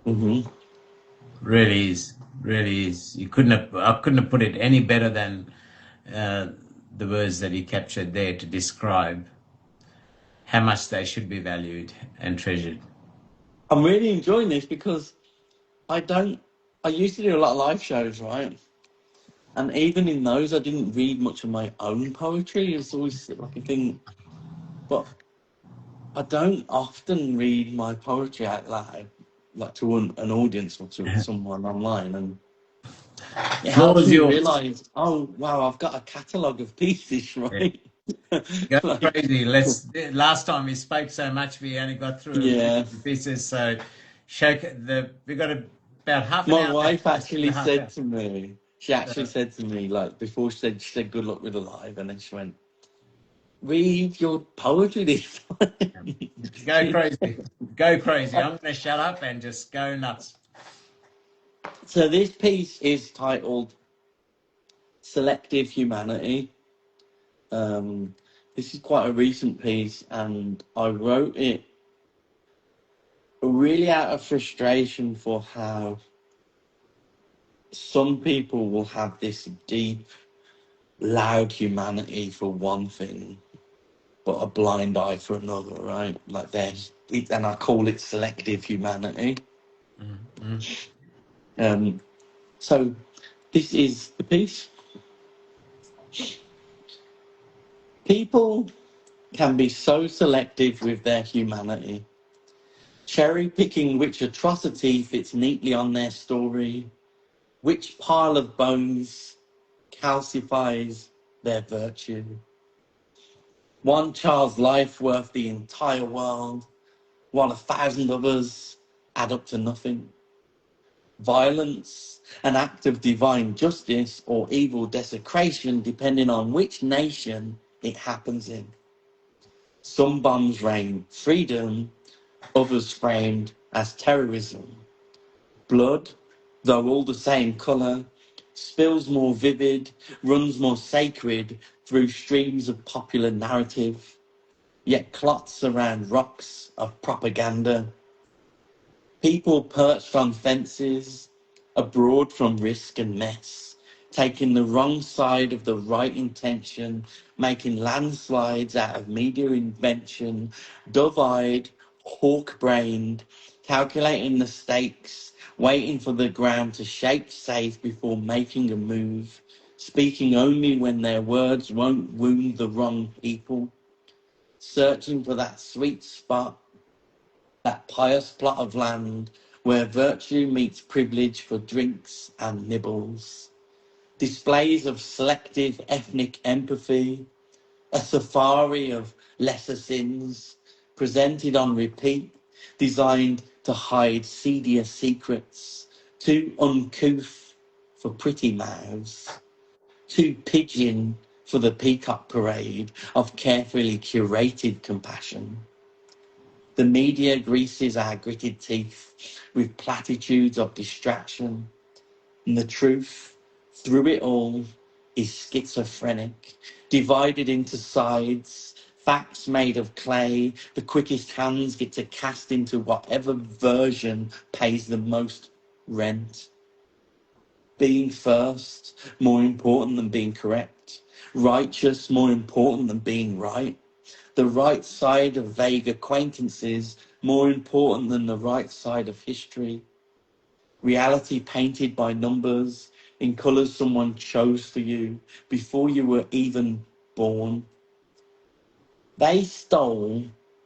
Hmm. Really is, really is. I couldn't have put it any better than uh, the words that he captured there to describe how much they should be valued and treasured. I'm really enjoying this because I don't. I used to do a lot of live shows, right? And even in those, I didn't read much of my own poetry. It's always like a thing, but I don't often read my poetry out loud, like to an audience or to someone online, and it helps Floor's me yours. realise, oh wow, I've got a catalogue of pieces, Yeah. right? Go Like, crazy. Last time we spoke so much, we only got through a few yeah. pieces. So, we got about half an My hour left. wife And actually a half said hour. to me, she actually So, said to me, like before she said good luck with the live, and then she went, read your poetry this time. go crazy. Go crazy. I'm going to shut up and just go nuts. So this piece is titled Selective Humanity. this is quite a recent piece, and I wrote it really out of frustration for how some people will have this deep, loud humanity for one thing, but a blind eye for another, right? Like and I call it selective humanity. So this is the piece. People can be so selective with their humanity, cherry picking which atrocity fits neatly on their story, which pile of bones calcifies their virtue. One child's life worth the entire world, while 1,000 others add up to nothing. Violence, an act of divine justice or evil desecration, depending on which nation it happens in. Some bombs rain freedom, others framed as terrorism. Blood, though all the same colour, spills more vivid, runs more sacred through streams of popular narrative, yet clots around rocks of propaganda. People perched on fences, abroad from risk and mess, taking the wrong side of the right intention, making landslides out of media invention, dove-eyed, hawk-brained, calculating the stakes, waiting for the ground to shake safe before making a move, speaking only when their words won't wound the wrong people, searching for that sweet spot, that pious plot of land where virtue meets privilege for drinks and nibbles. Displays of selective ethnic empathy, a safari of lesser sins, presented on repeat, designed to hide seedier secrets, too uncouth for pretty mouths, too pigeon for the peacock parade of carefully curated compassion. The media greases our gritted teeth with platitudes of distraction, and the truth, through it all, is schizophrenic, divided into sides, facts made of clay. The quickest hands get to cast into whatever version pays the most rent. Being first, more important than being correct. Righteous, more important than being right. The right side of vague acquaintances, more important than the right side of history. Reality painted by numbers in colours someone chose for you before you were even born. They stole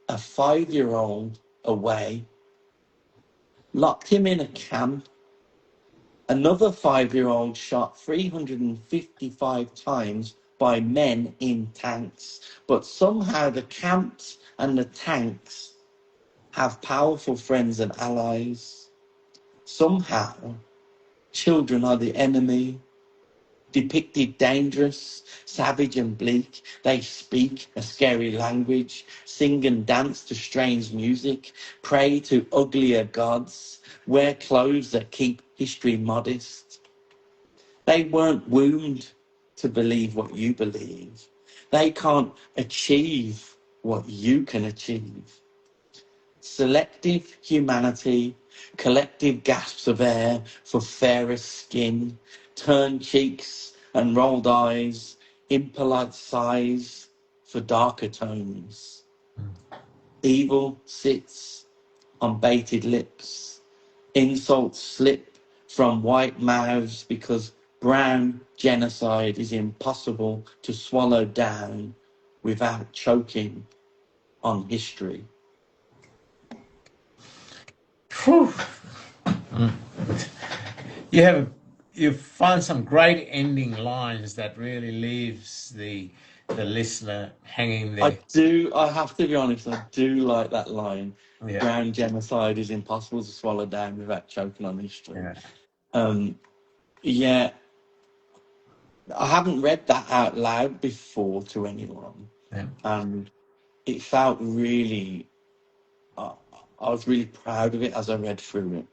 a 5-year-old away, locked him in a camp. Another 5-year-old shot 355 times by men in tanks. But somehow the camps and the tanks have powerful friends and allies. Somehow, children are the enemy. Depicted dangerous, savage and bleak, they speak a scary language, sing and dance to strange music, pray to uglier gods, wear clothes that keep history modest. They weren't wombed to believe what you believe. They can't achieve what you can achieve. Selective humanity, collective gasps of air for fairer skin, turned cheeks and rolled eyes, impolite sighs for darker tones. Evil sits on baited lips, insults slip from white mouths because brown genocide is impossible to swallow down without choking on history. Whew. You find some great ending lines that really leaves the listener hanging there. I have to be honest, I do like that line. Yeah. Brown genocide is impossible to swallow down without choking on history. Yeah. Yeah, I haven't read that out loud before to anyone. Yeah. And it felt really, I was really proud of it as I read through it.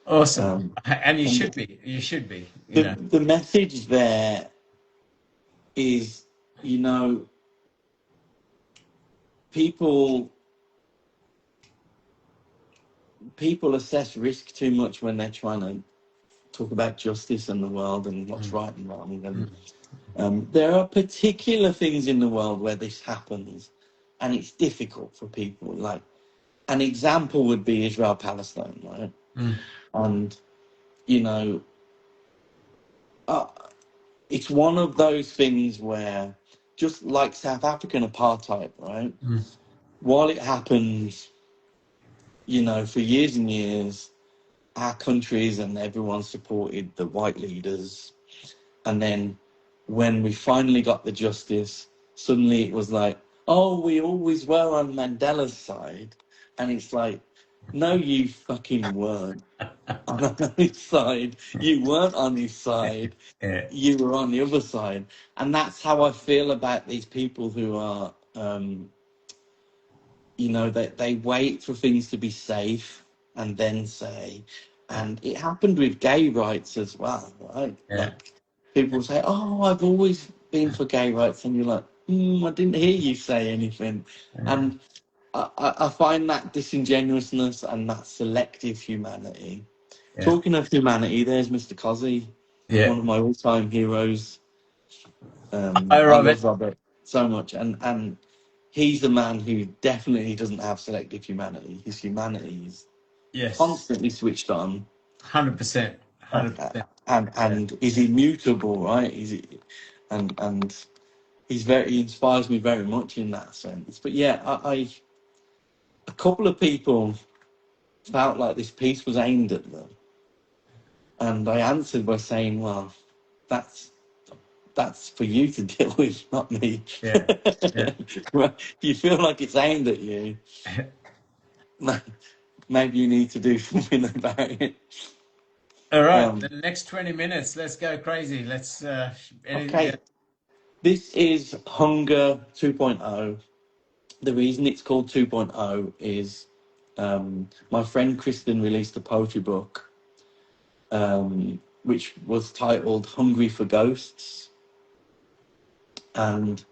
Awesome. And you and should be. You should be. You know. the message there is, you know, people assess risk too much when they're trying to talk about justice and the world and what's right and wrong. And there are particular things in the world where this happens, and it's difficult for people. Like, an example would be Israel-Palestine, right? And, you know, it's one of those things where, just like South African apartheid, right? While it happens, you know, for years and years, our countries and everyone supported the white leaders. And then when we finally got the justice, suddenly it was like, oh, we always were on Mandela's side. And it's like, no, you fucking weren't on his side. You weren't on his side. You were on the other side. And that's how I feel about these people who are, you know, they wait for things to be safe and then say. And it happened with gay rights as well, right? Like, people say, oh, I've always been for gay rights. And you're like, I didn't hear you say anything. And I find that disingenuousness and that selective humanity. Talking of humanity, there's Mr. Cosy, one of my all-time heroes. I love Robert so much. And he's a man who definitely doesn't have selective humanity. His humanity is constantly switched on. 100%. 100%. And is immutable, right? And he inspires me very much in that sense. But yeah, I a couple of people felt like this piece was aimed at them, and I answered by saying, well, that's for you to deal with, not me. Right? If you feel like it's aimed at you, maybe you need to do something about it. All right, the next 20 minutes, let's go crazy. Let's okay. This is Hunger 2.0. The reason it's called 2.0 is my friend Kristen released a poetry book which was titled Hungry for Ghosts. And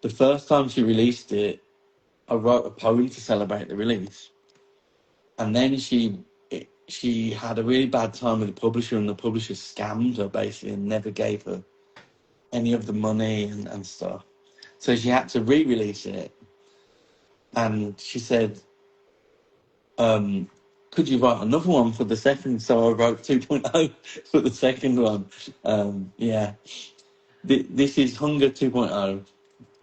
the first time she released it, I wrote a poem to celebrate the release. And then she had a really bad time with the publisher, and the publisher scammed her basically and never gave her any of the money and stuff. So she had to re-release it. And she said, could you write another one for the second? So I wrote 2.0 for the second one. Yeah. This is Hunger 2.0.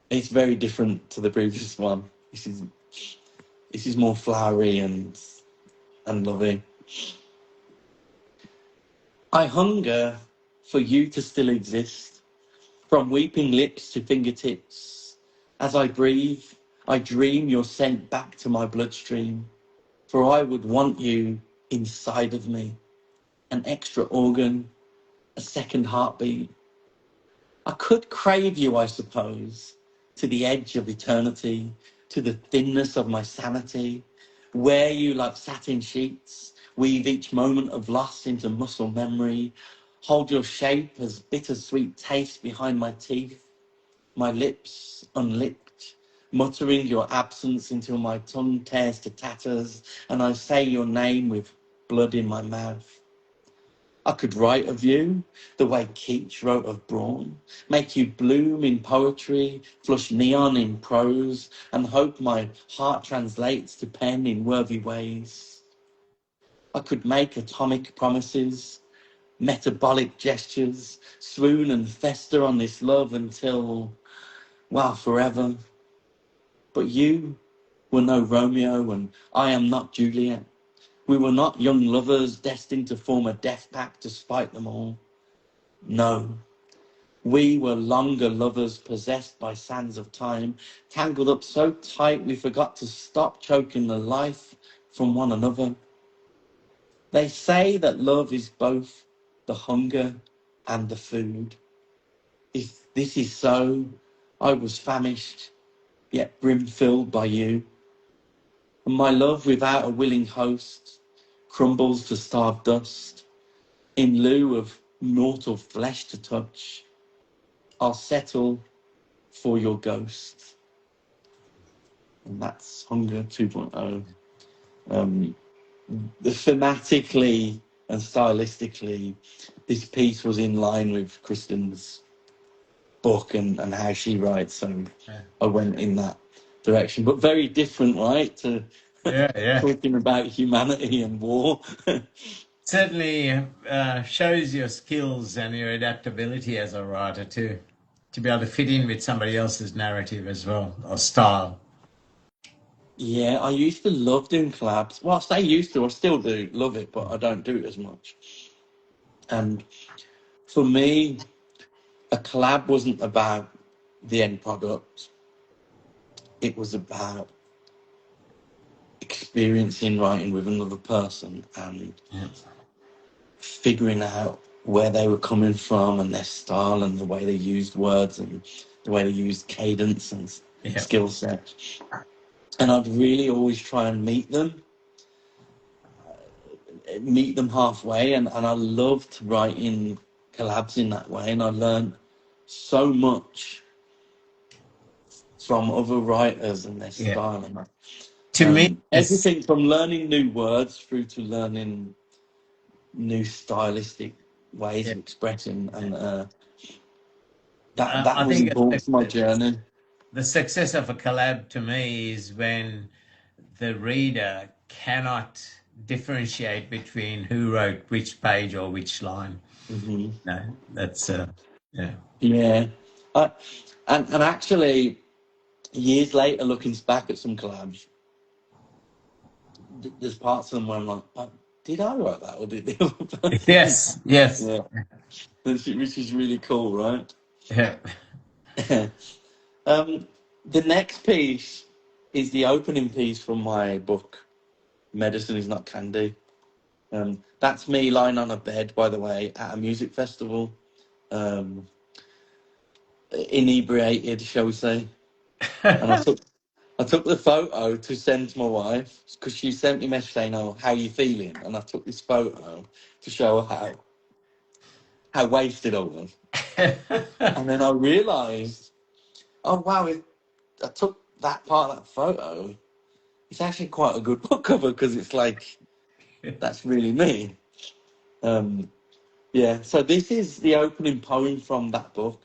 It's very different to the previous one. This is more flowery and lovely. I hunger for you to still exist, from weeping lips to fingertips. As I breathe, I dream you're sent back to my bloodstream, for I would want you inside of me, an extra organ, a second heartbeat. I could crave you, I suppose, to the edge of eternity, to the thinness of my sanity, wear you like satin sheets, weave each moment of loss into muscle memory, hold your shape as bittersweet taste behind my teeth, my lips unlicked, muttering your absence until my tongue tears to tatters and I say your name with blood in my mouth. I could write of you the way Keats wrote of Brawn, make you bloom in poetry, flush neon in prose, and hope my heart translates to pen in worthy ways. I could make atomic promises, metabolic gestures, swoon and fester on this love until, well, forever. But you were no Romeo, and I am not Juliet. We were not young lovers destined to form a death pact to spite them all. No, we were longer lovers possessed by sands of time, tangled up so tight we forgot to stop choking the life from one another. They say that love is both the hunger and the food. If this is so, I was famished, yet brim-filled by you. And my love without a willing host crumbles to starved dust. In lieu of mortal flesh to touch, I'll settle for your ghost. and that's Hunger 2.0. Thematically and stylistically, this piece was in line with Kristen's book and how she writes, so I went in that direction. But very different, right, to talking about humanity and war. Certainly shows your skills and your adaptability as a writer to be able to fit in with somebody else's narrative as well, or style. Yeah, I used to love doing collabs. Well, I say used to, I still do love it, but I don't do it as much. And for me, a collab wasn't about the end product. It was about experiencing writing with another person and figuring out where they were coming from and their style and the way they used words and the way they used cadence and skill set. And I'd really always try and meet them halfway. And I loved writing collabs in that way. And I learned so much from other writers and their style and that. To me, everything from learning new words through to learning new stylistic ways of expressing, and that was important to my journey. The success of a collab to me is when the reader cannot differentiate between who wrote which page or which line. Mm-hmm. No, that's and actually, years later, looking back at some collabs, there's parts of them where I'm like, did I write that or did the other person? Yes. Yeah. Which is really cool, right? Yeah. The next piece is the opening piece from my book, Medicine is Not Candy. That's me lying on a bed, by the way, at a music festival, inebriated, shall we say. And I took the photo to send to my wife because she sent me a message saying, "Oh, how are you feeling?" And I took this photo to show her how wasted I was. And then I realised, oh wow, I took that part of that photo. It's actually quite a good book cover because it's like, that's really me. So this is the opening poem from that book.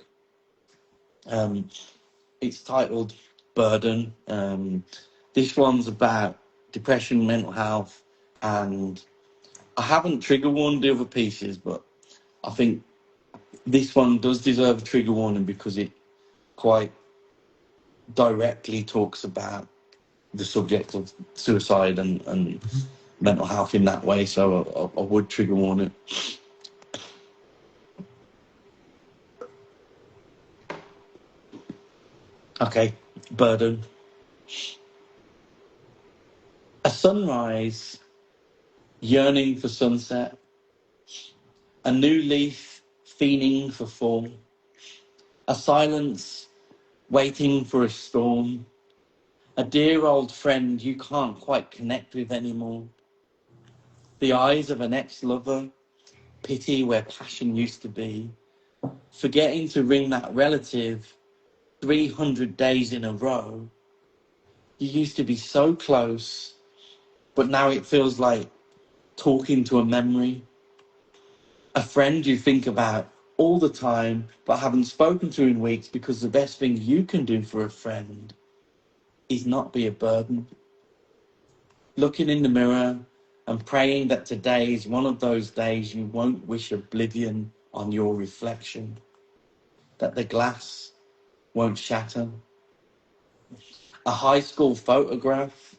It's titled Burden. This one's about depression, mental health, and I haven't trigger warned the other pieces, but I think this one does deserve a trigger warning because it quite directly talks about the subject of suicide and mental health in that way, so I would trigger warn it. Okay, Burden. A sunrise, yearning for sunset, a new leaf fiending for fall, a silence waiting for a storm, a dear old friend you can't quite connect with anymore, the eyes of an ex-lover, pity where passion used to be, forgetting to ring that relative 300 days in a row. You used to be so close, but now it feels like talking to a memory. A friend you think about all the time, but haven't spoken to in weeks because the best thing you can do for a friend is not be a burden. Looking in the mirror and praying that today is one of those days you won't wish oblivion on your reflection, that the glass won't shatter. A high school photograph,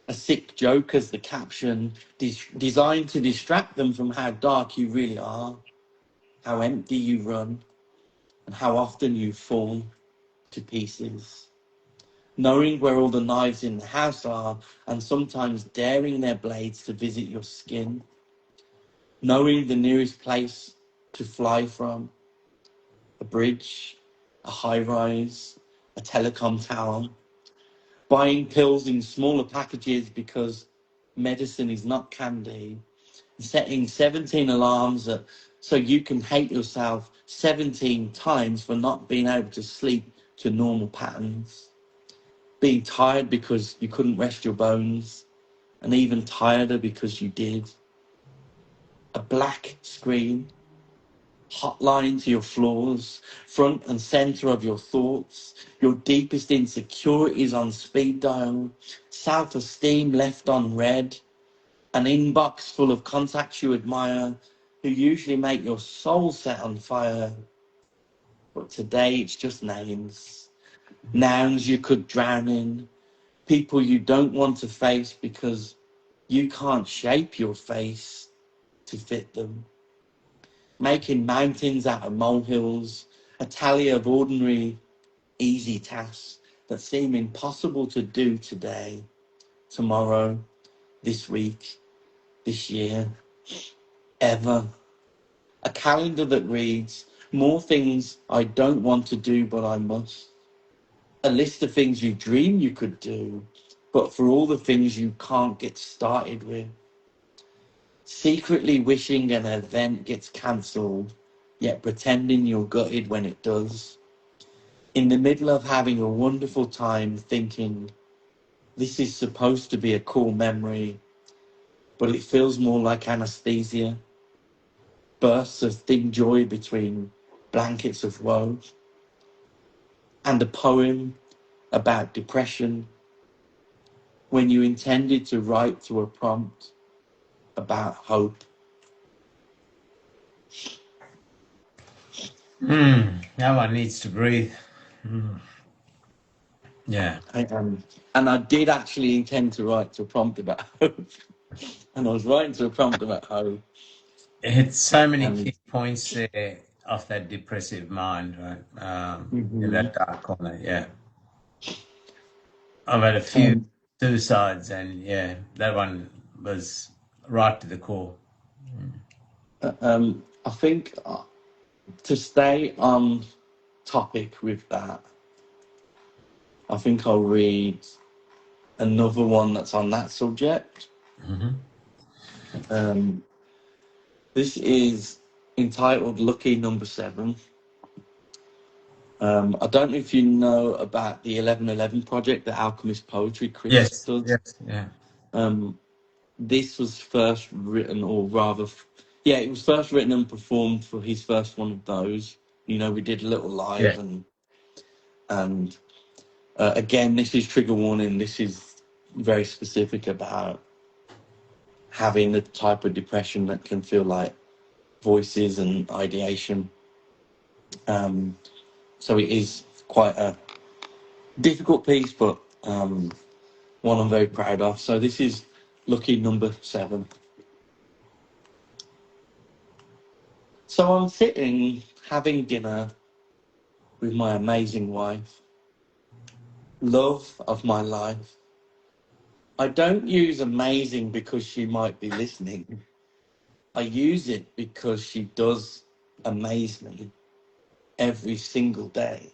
a sick joke as the caption, designed to distract them from how dark you really are, how empty you run, and how often you fall to pieces. Knowing where all the knives in the house are, and sometimes daring their blades to visit your skin. Knowing the nearest place to fly from, a bridge, a high-rise, a telecom tower. Buying pills in smaller packages because medicine is not candy. Setting 17 alarms so you can hate yourself 17 times for not being able to sleep to normal patterns. being tired because you couldn't rest your bones, and even tireder because you did. A black screen, hotline to your flaws, front and center of your thoughts, your deepest insecurities on speed dial, self-esteem left on red, an inbox full of contacts you admire, who usually make your soul set on fire. But today it's just names. Nouns you could drown in, people you don't want to face because you can't shape your face to fit them. Making mountains out of molehills, a tally of ordinary, easy tasks that seem impossible to do today, tomorrow, this week, this year, ever. A calendar that reads, more things I don't want to do but I must. A list of things you dream you could do, but for all the things you can't get started with. Secretly wishing an event gets cancelled, yet pretending you're gutted when it does. In the middle of having a wonderful time thinking, this is supposed to be a cool memory, but it feels more like anesthesia. Bursts of thin joy between blankets of woe. And a poem about depression when you intended to write to a prompt about hope. That one needs to breathe. Yeah. And I did actually intend to write to a prompt about hope. And I was writing to a prompt about hope. It hits so many key points there of that depressive mind, right? In that dark corner, yeah. I've had a few suicides, and yeah, that one was right to the core. I think to stay on topic with that, I think I'll read another one that's on that subject. This is entitled Lucky Number 7. I don't know if you know about the 1111 project, the Alchemist Poetry Chris does. Yes, yeah. This was first written, or rather, it was first written and performed for his first one of those. You know, we did a little live, and again, this is trigger warning. This is very specific about having the type of depression that can feel like voices and ideation. So it is quite a difficult piece, but one I'm very proud of. So this is Lucky Number 7. So I'm sitting having dinner with my amazing wife, love of my life. I don't use amazing because she might be listening. I use it because she does amaze me every single day.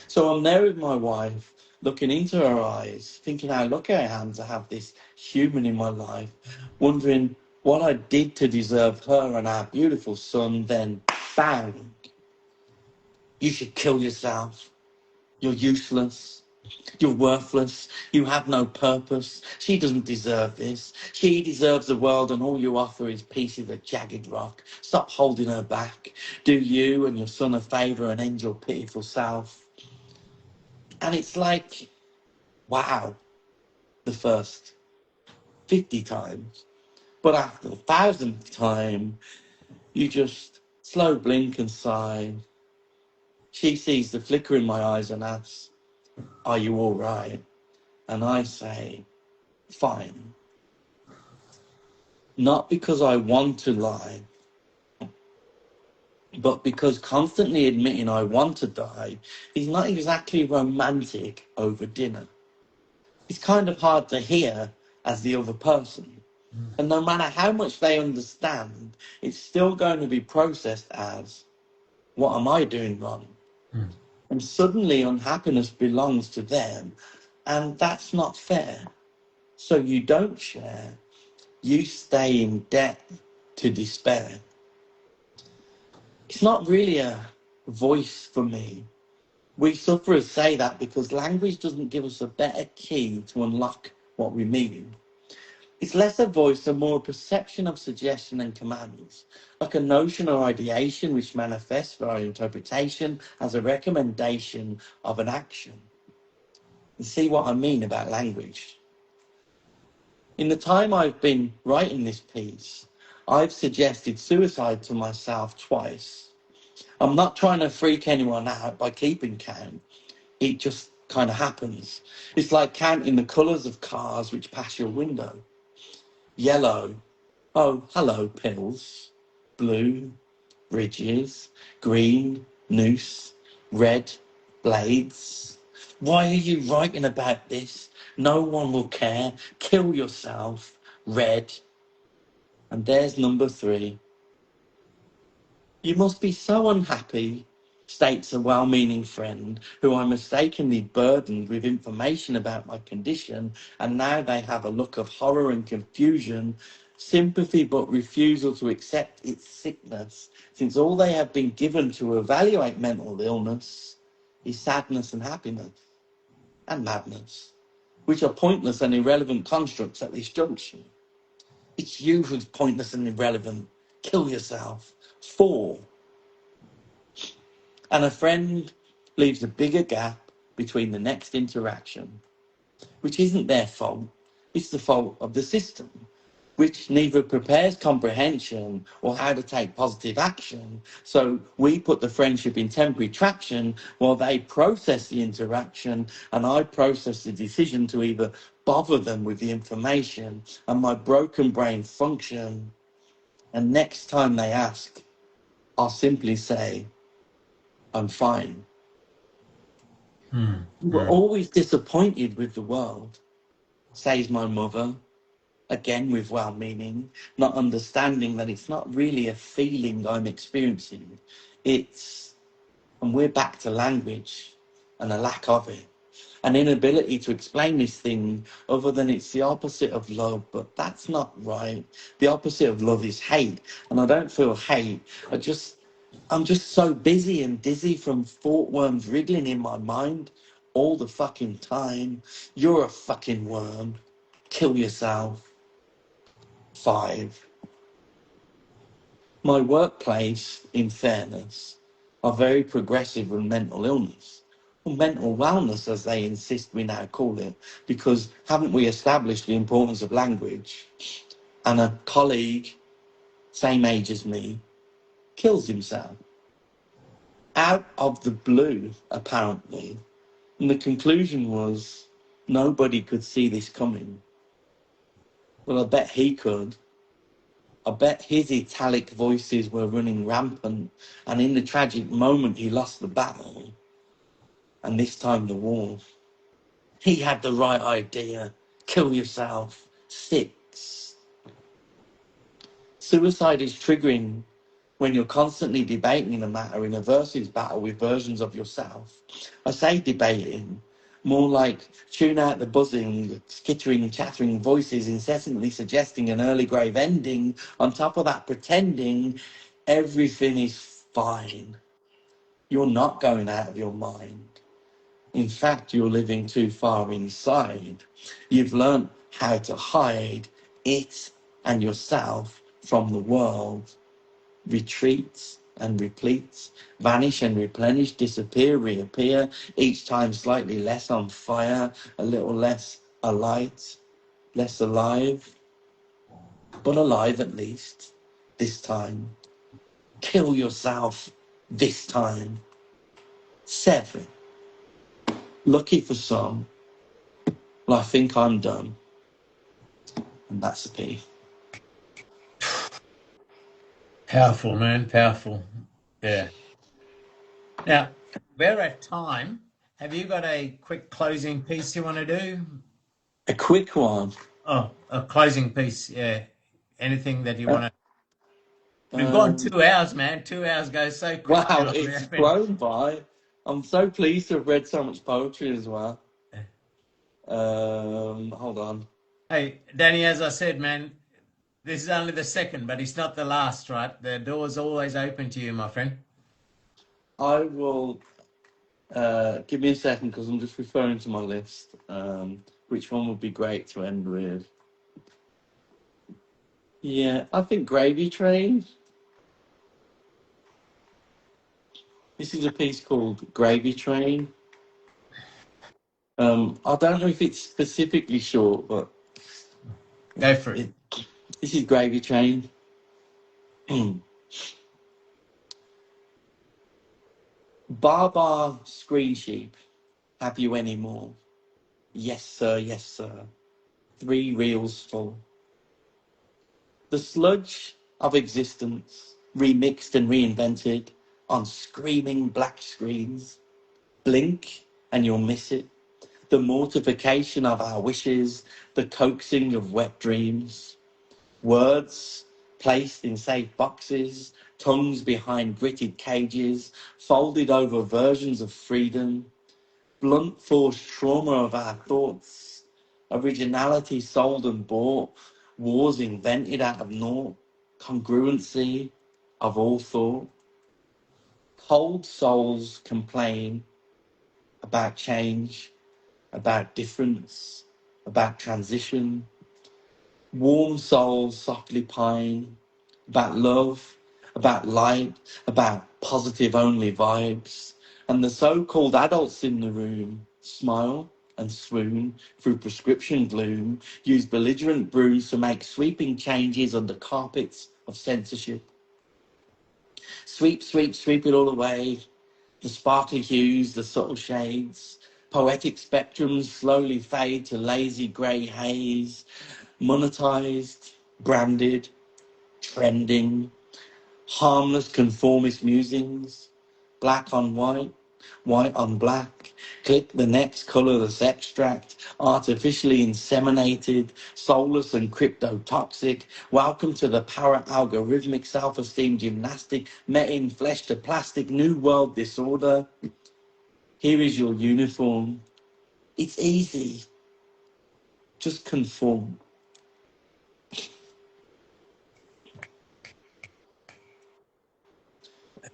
So I'm there with my wife, looking into her eyes, thinking how lucky I am to have this human in my life, wondering what I did to deserve her and our beautiful son. Then, bang, you should kill yourself. You're useless. You're worthless. You have no purpose. She doesn't deserve this. She deserves the world, and all you offer is pieces of jagged rock. Stop holding her back. Do you and your son a favour and end your pitiful self. And it's like, wow, the first 50 times. But after the 1,000th time, you just slow blink and sigh. She sees the flicker in my eyes and asks, are you all right? And I say, fine. Not because I want to lie, but because constantly admitting I want to die is not exactly romantic over dinner. It's kind of hard to hear as the other person. And no matter how much they understand, it's still going to be processed as, what am I doing wrong? And suddenly unhappiness belongs to them, and that's not fair. So you don't share, you stay in debt to despair. It's not really a voice for me. We sufferers say that because language doesn't give us a better key to unlock what we mean. It's less a voice and more a perception of suggestion and commands, like a notion or ideation which manifests for our interpretation as a recommendation of an action. You see what I mean about language? In the time I've been writing this piece, I've suggested suicide to myself twice. I'm not trying to freak anyone out by keeping count. It just kind of happens. It's like counting the colours of cars which pass your window. Yellow, oh, hello, pills. Blue, bridges. Green, noose. Red, blades. Why are you writing about this? No one will care. Kill yourself. Red. And there's number 3. You must be so unhappy, states a well-meaning friend who I mistakenly burdened with information about my condition, and now they have a look of horror and confusion, sympathy but refusal to accept its sickness, since all they have been given to evaluate mental illness is sadness and happiness and madness, which are pointless and irrelevant constructs at this junction. It's you who's pointless and irrelevant. Kill yourself. 4. And a friend leaves a bigger gap between the next interaction, which isn't their fault, it's the fault of the system, which neither prepares comprehension or how to take positive action. So we put the friendship in temporary traction while they process the interaction, and I process the decision to either bother them with the information and my broken brain function. And next time they ask, I'll simply say, I'm fine. We're always disappointed with the world, says my mother, again with well-meaning, not understanding that it's not really a feeling I'm experiencing. And we're back to language and a lack of it. An inability to explain this thing other than it's the opposite of love, but that's not right. The opposite of love is hate, and I don't feel hate. I'm just so busy and dizzy from thought worms wriggling in my mind all the fucking time. You're a fucking worm. Kill yourself. 5. My workplace, in fairness, are very progressive with mental illness, or mental wellness as they insist we now call it, because haven't we established the importance of language? And a colleague, same age as me, kills himself. Out of the blue, apparently. And the conclusion was, nobody could see this coming. Well, I bet he could. I bet his italic voices were running rampant, and in the tragic moment he lost the battle, and this time the war. He had the right idea. Kill yourself. 6. Suicide is triggering when you're constantly debating the matter in a versus battle with versions of yourself. I say debating, more like tune out the buzzing, skittering, chattering voices incessantly suggesting an early grave ending, on top of that pretending everything is fine. You're not going out of your mind. In fact, you're living too far inside. You've learned how to hide it and yourself from the world. Retreats and repletes, vanish and replenish, disappear, reappear, each time slightly less on fire, a little less alight, less alive, but alive at least, this time. Kill yourself this time. 7. Lucky for some, well, I think I'm done. And that's the piece. Powerful, man. Powerful. Yeah. Now, we're at time. Have you got a quick closing piece you want to do? A quick one. Oh, a closing piece. Yeah. Anything that you want to. We've gone 2 hours, man. 2 hours goes so quick. Wow, it's flown by. I'm so pleased to have read so much poetry as well. Hold on. Hey, Danny, as I said, man, this is only the second, but it's not the last, right? The door's always open to you, my friend. I will Give me a second because I'm just referring to my list. Which one would be great to end with? Yeah, I think Gravy Train. This is a piece called Gravy Train. I don't know if it's specifically short, but Go for it. This is Gravy Train. Bar screen sheep, have you any more? Yes, sir, yes, sir. 3 reels full. The sludge of existence, remixed and reinvented on screaming black screens. Blink and you'll miss it. The mortification of our wishes, the coaxing of wet dreams. Words placed in safe boxes, tongues behind gritted cages, folded over versions of freedom. Blunt force trauma of our thoughts, originality sold and bought, wars invented out of naught, congruency of all thought. Cold souls complain about change, about difference, about transition. Warm souls softly pine about love, about light, about positive only vibes. And the so-called adults in the room smile and swoon through prescription gloom, use belligerent brooms to make sweeping changes under carpets of censorship. Sweep, sweep, sweep it all away. The sparkly hues, the subtle shades, poetic spectrums slowly fade to lazy grey haze, monetized, branded, trending, harmless conformist musings, black on white, white on black, click the next colourless extract, artificially inseminated, soulless and cryptotoxic. Welcome to the para-algorithmic self-esteem gymnastic, met in flesh to plastic, new world disorder. Here is your uniform. It's easy. Just conform. I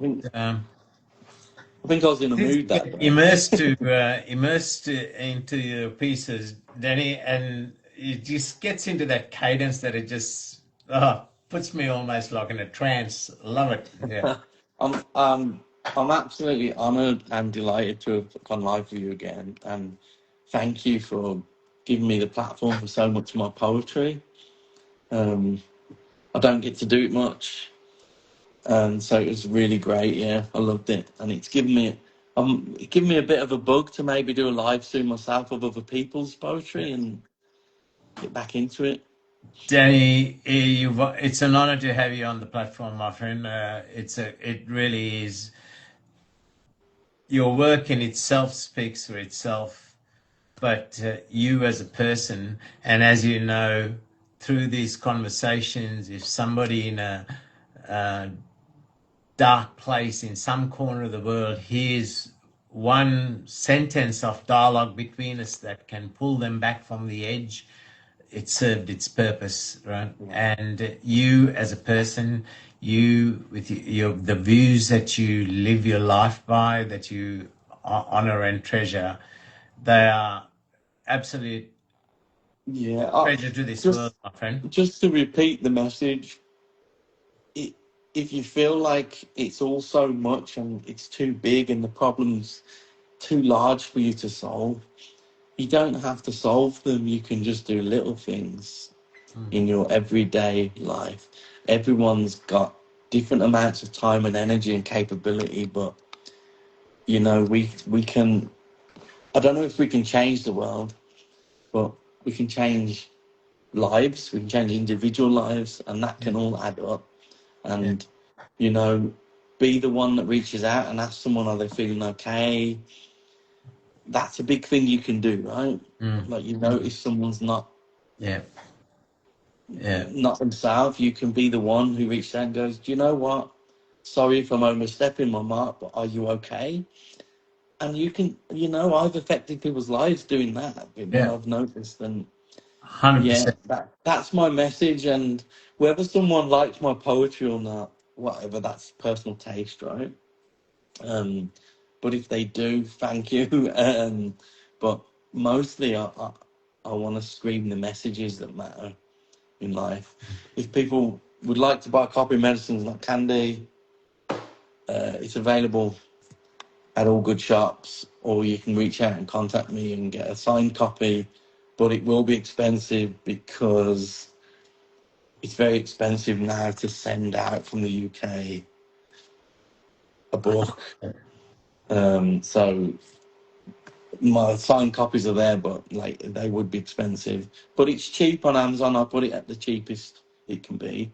think I was in a mood that day. Immersed into your pieces, Danny, and it just gets into that cadence that it just puts me almost like in a trance. Love it. Yeah. I'm absolutely honoured and delighted to have gone live with you again, and thank you for giving me the platform for so much of my poetry. I don't get to do it much, and so it was really great. Yeah, I loved it, and it's given me a bit of a bug to maybe do a live soon myself of other people's poetry and get back into it. Danny, it's an honor to have you on the platform, my friend. It really is. Your work in itself speaks for itself, but you as a person, and as you know, through these conversations, if somebody in a dark place in some corner of the world hears one sentence of dialogue between us that can pull them back from the edge, it served its purpose, right? And you as a person, you with the views that you live your life by, that you honor and treasure, they are absolute treasure to this world, my friend. Just to repeat the message, if you feel like it's all so much and it's too big and the problem's too large for you to solve, you don't have to solve them. You can just do little things in your everyday life. Everyone's got different amounts of time and energy and capability, but you know, we can, I don't know if we can change the world, but we can change lives, we can change individual lives, and that can all add up. And you know, be the one that reaches out and asks someone, are they feeling okay? That's a big thing you can do, right? Like, you notice someone's not not themselves, you can be the one who reaches out and goes, do you know what, sorry if I'm overstepping my mark, but are you okay? And you can, you know, I've affected people's lives doing that, you know, I've noticed. And 100%. That's my message. And whether someone likes my poetry or not, whatever, that's personal taste, right? but if they do, thank you. But mostly, I want to scream the messages that matter in life. If people would like to buy a copy of Medicines Not Candy, it's available at all good shops, or you can reach out and contact me and get a signed copy. But it will be expensive because it's very expensive now to send out from the UK a book. So my signed copies are there, but like they would be expensive. But it's cheap on Amazon. I put it at the cheapest it can be.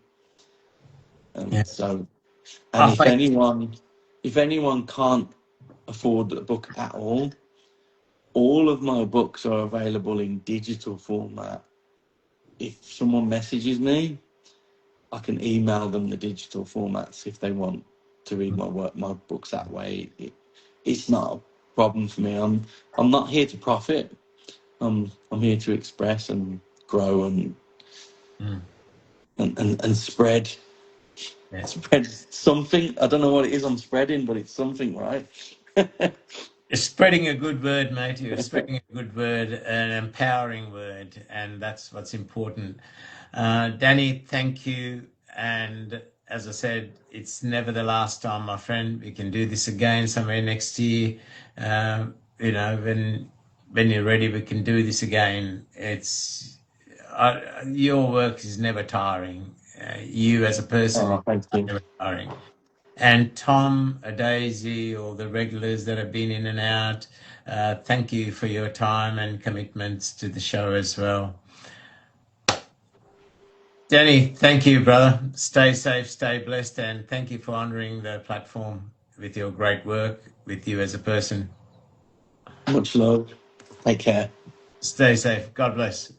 Yeah. So, and Oh, if anyone can't afford a book at all of my books are available in digital format. If someone messages me, I can email them the digital formats if they want to read my books that way. It's not a problem for me. I'm not here to profit. I'm here to express and grow and spread. yeah. Spread something. I don't know what it is I'm spreading, but it's something, right? You're spreading a good word, mate. You're spreading a good word, an empowering word, and that's what's important. Danny, thank you. And as I said, it's never the last time, my friend. We can do this again somewhere next year. You know, when you're ready, we can do this again. Your work is never tiring. You as a person Oh, thank are you. never tiring. And Tom, Daisy, all the regulars that have been in and out, thank you for your time and commitments to the show as well. Danny, thank you, brother. Stay safe, stay blessed, and thank you for honouring the platform with your great work, with you as a person. Much love. Take care. Stay safe. God bless.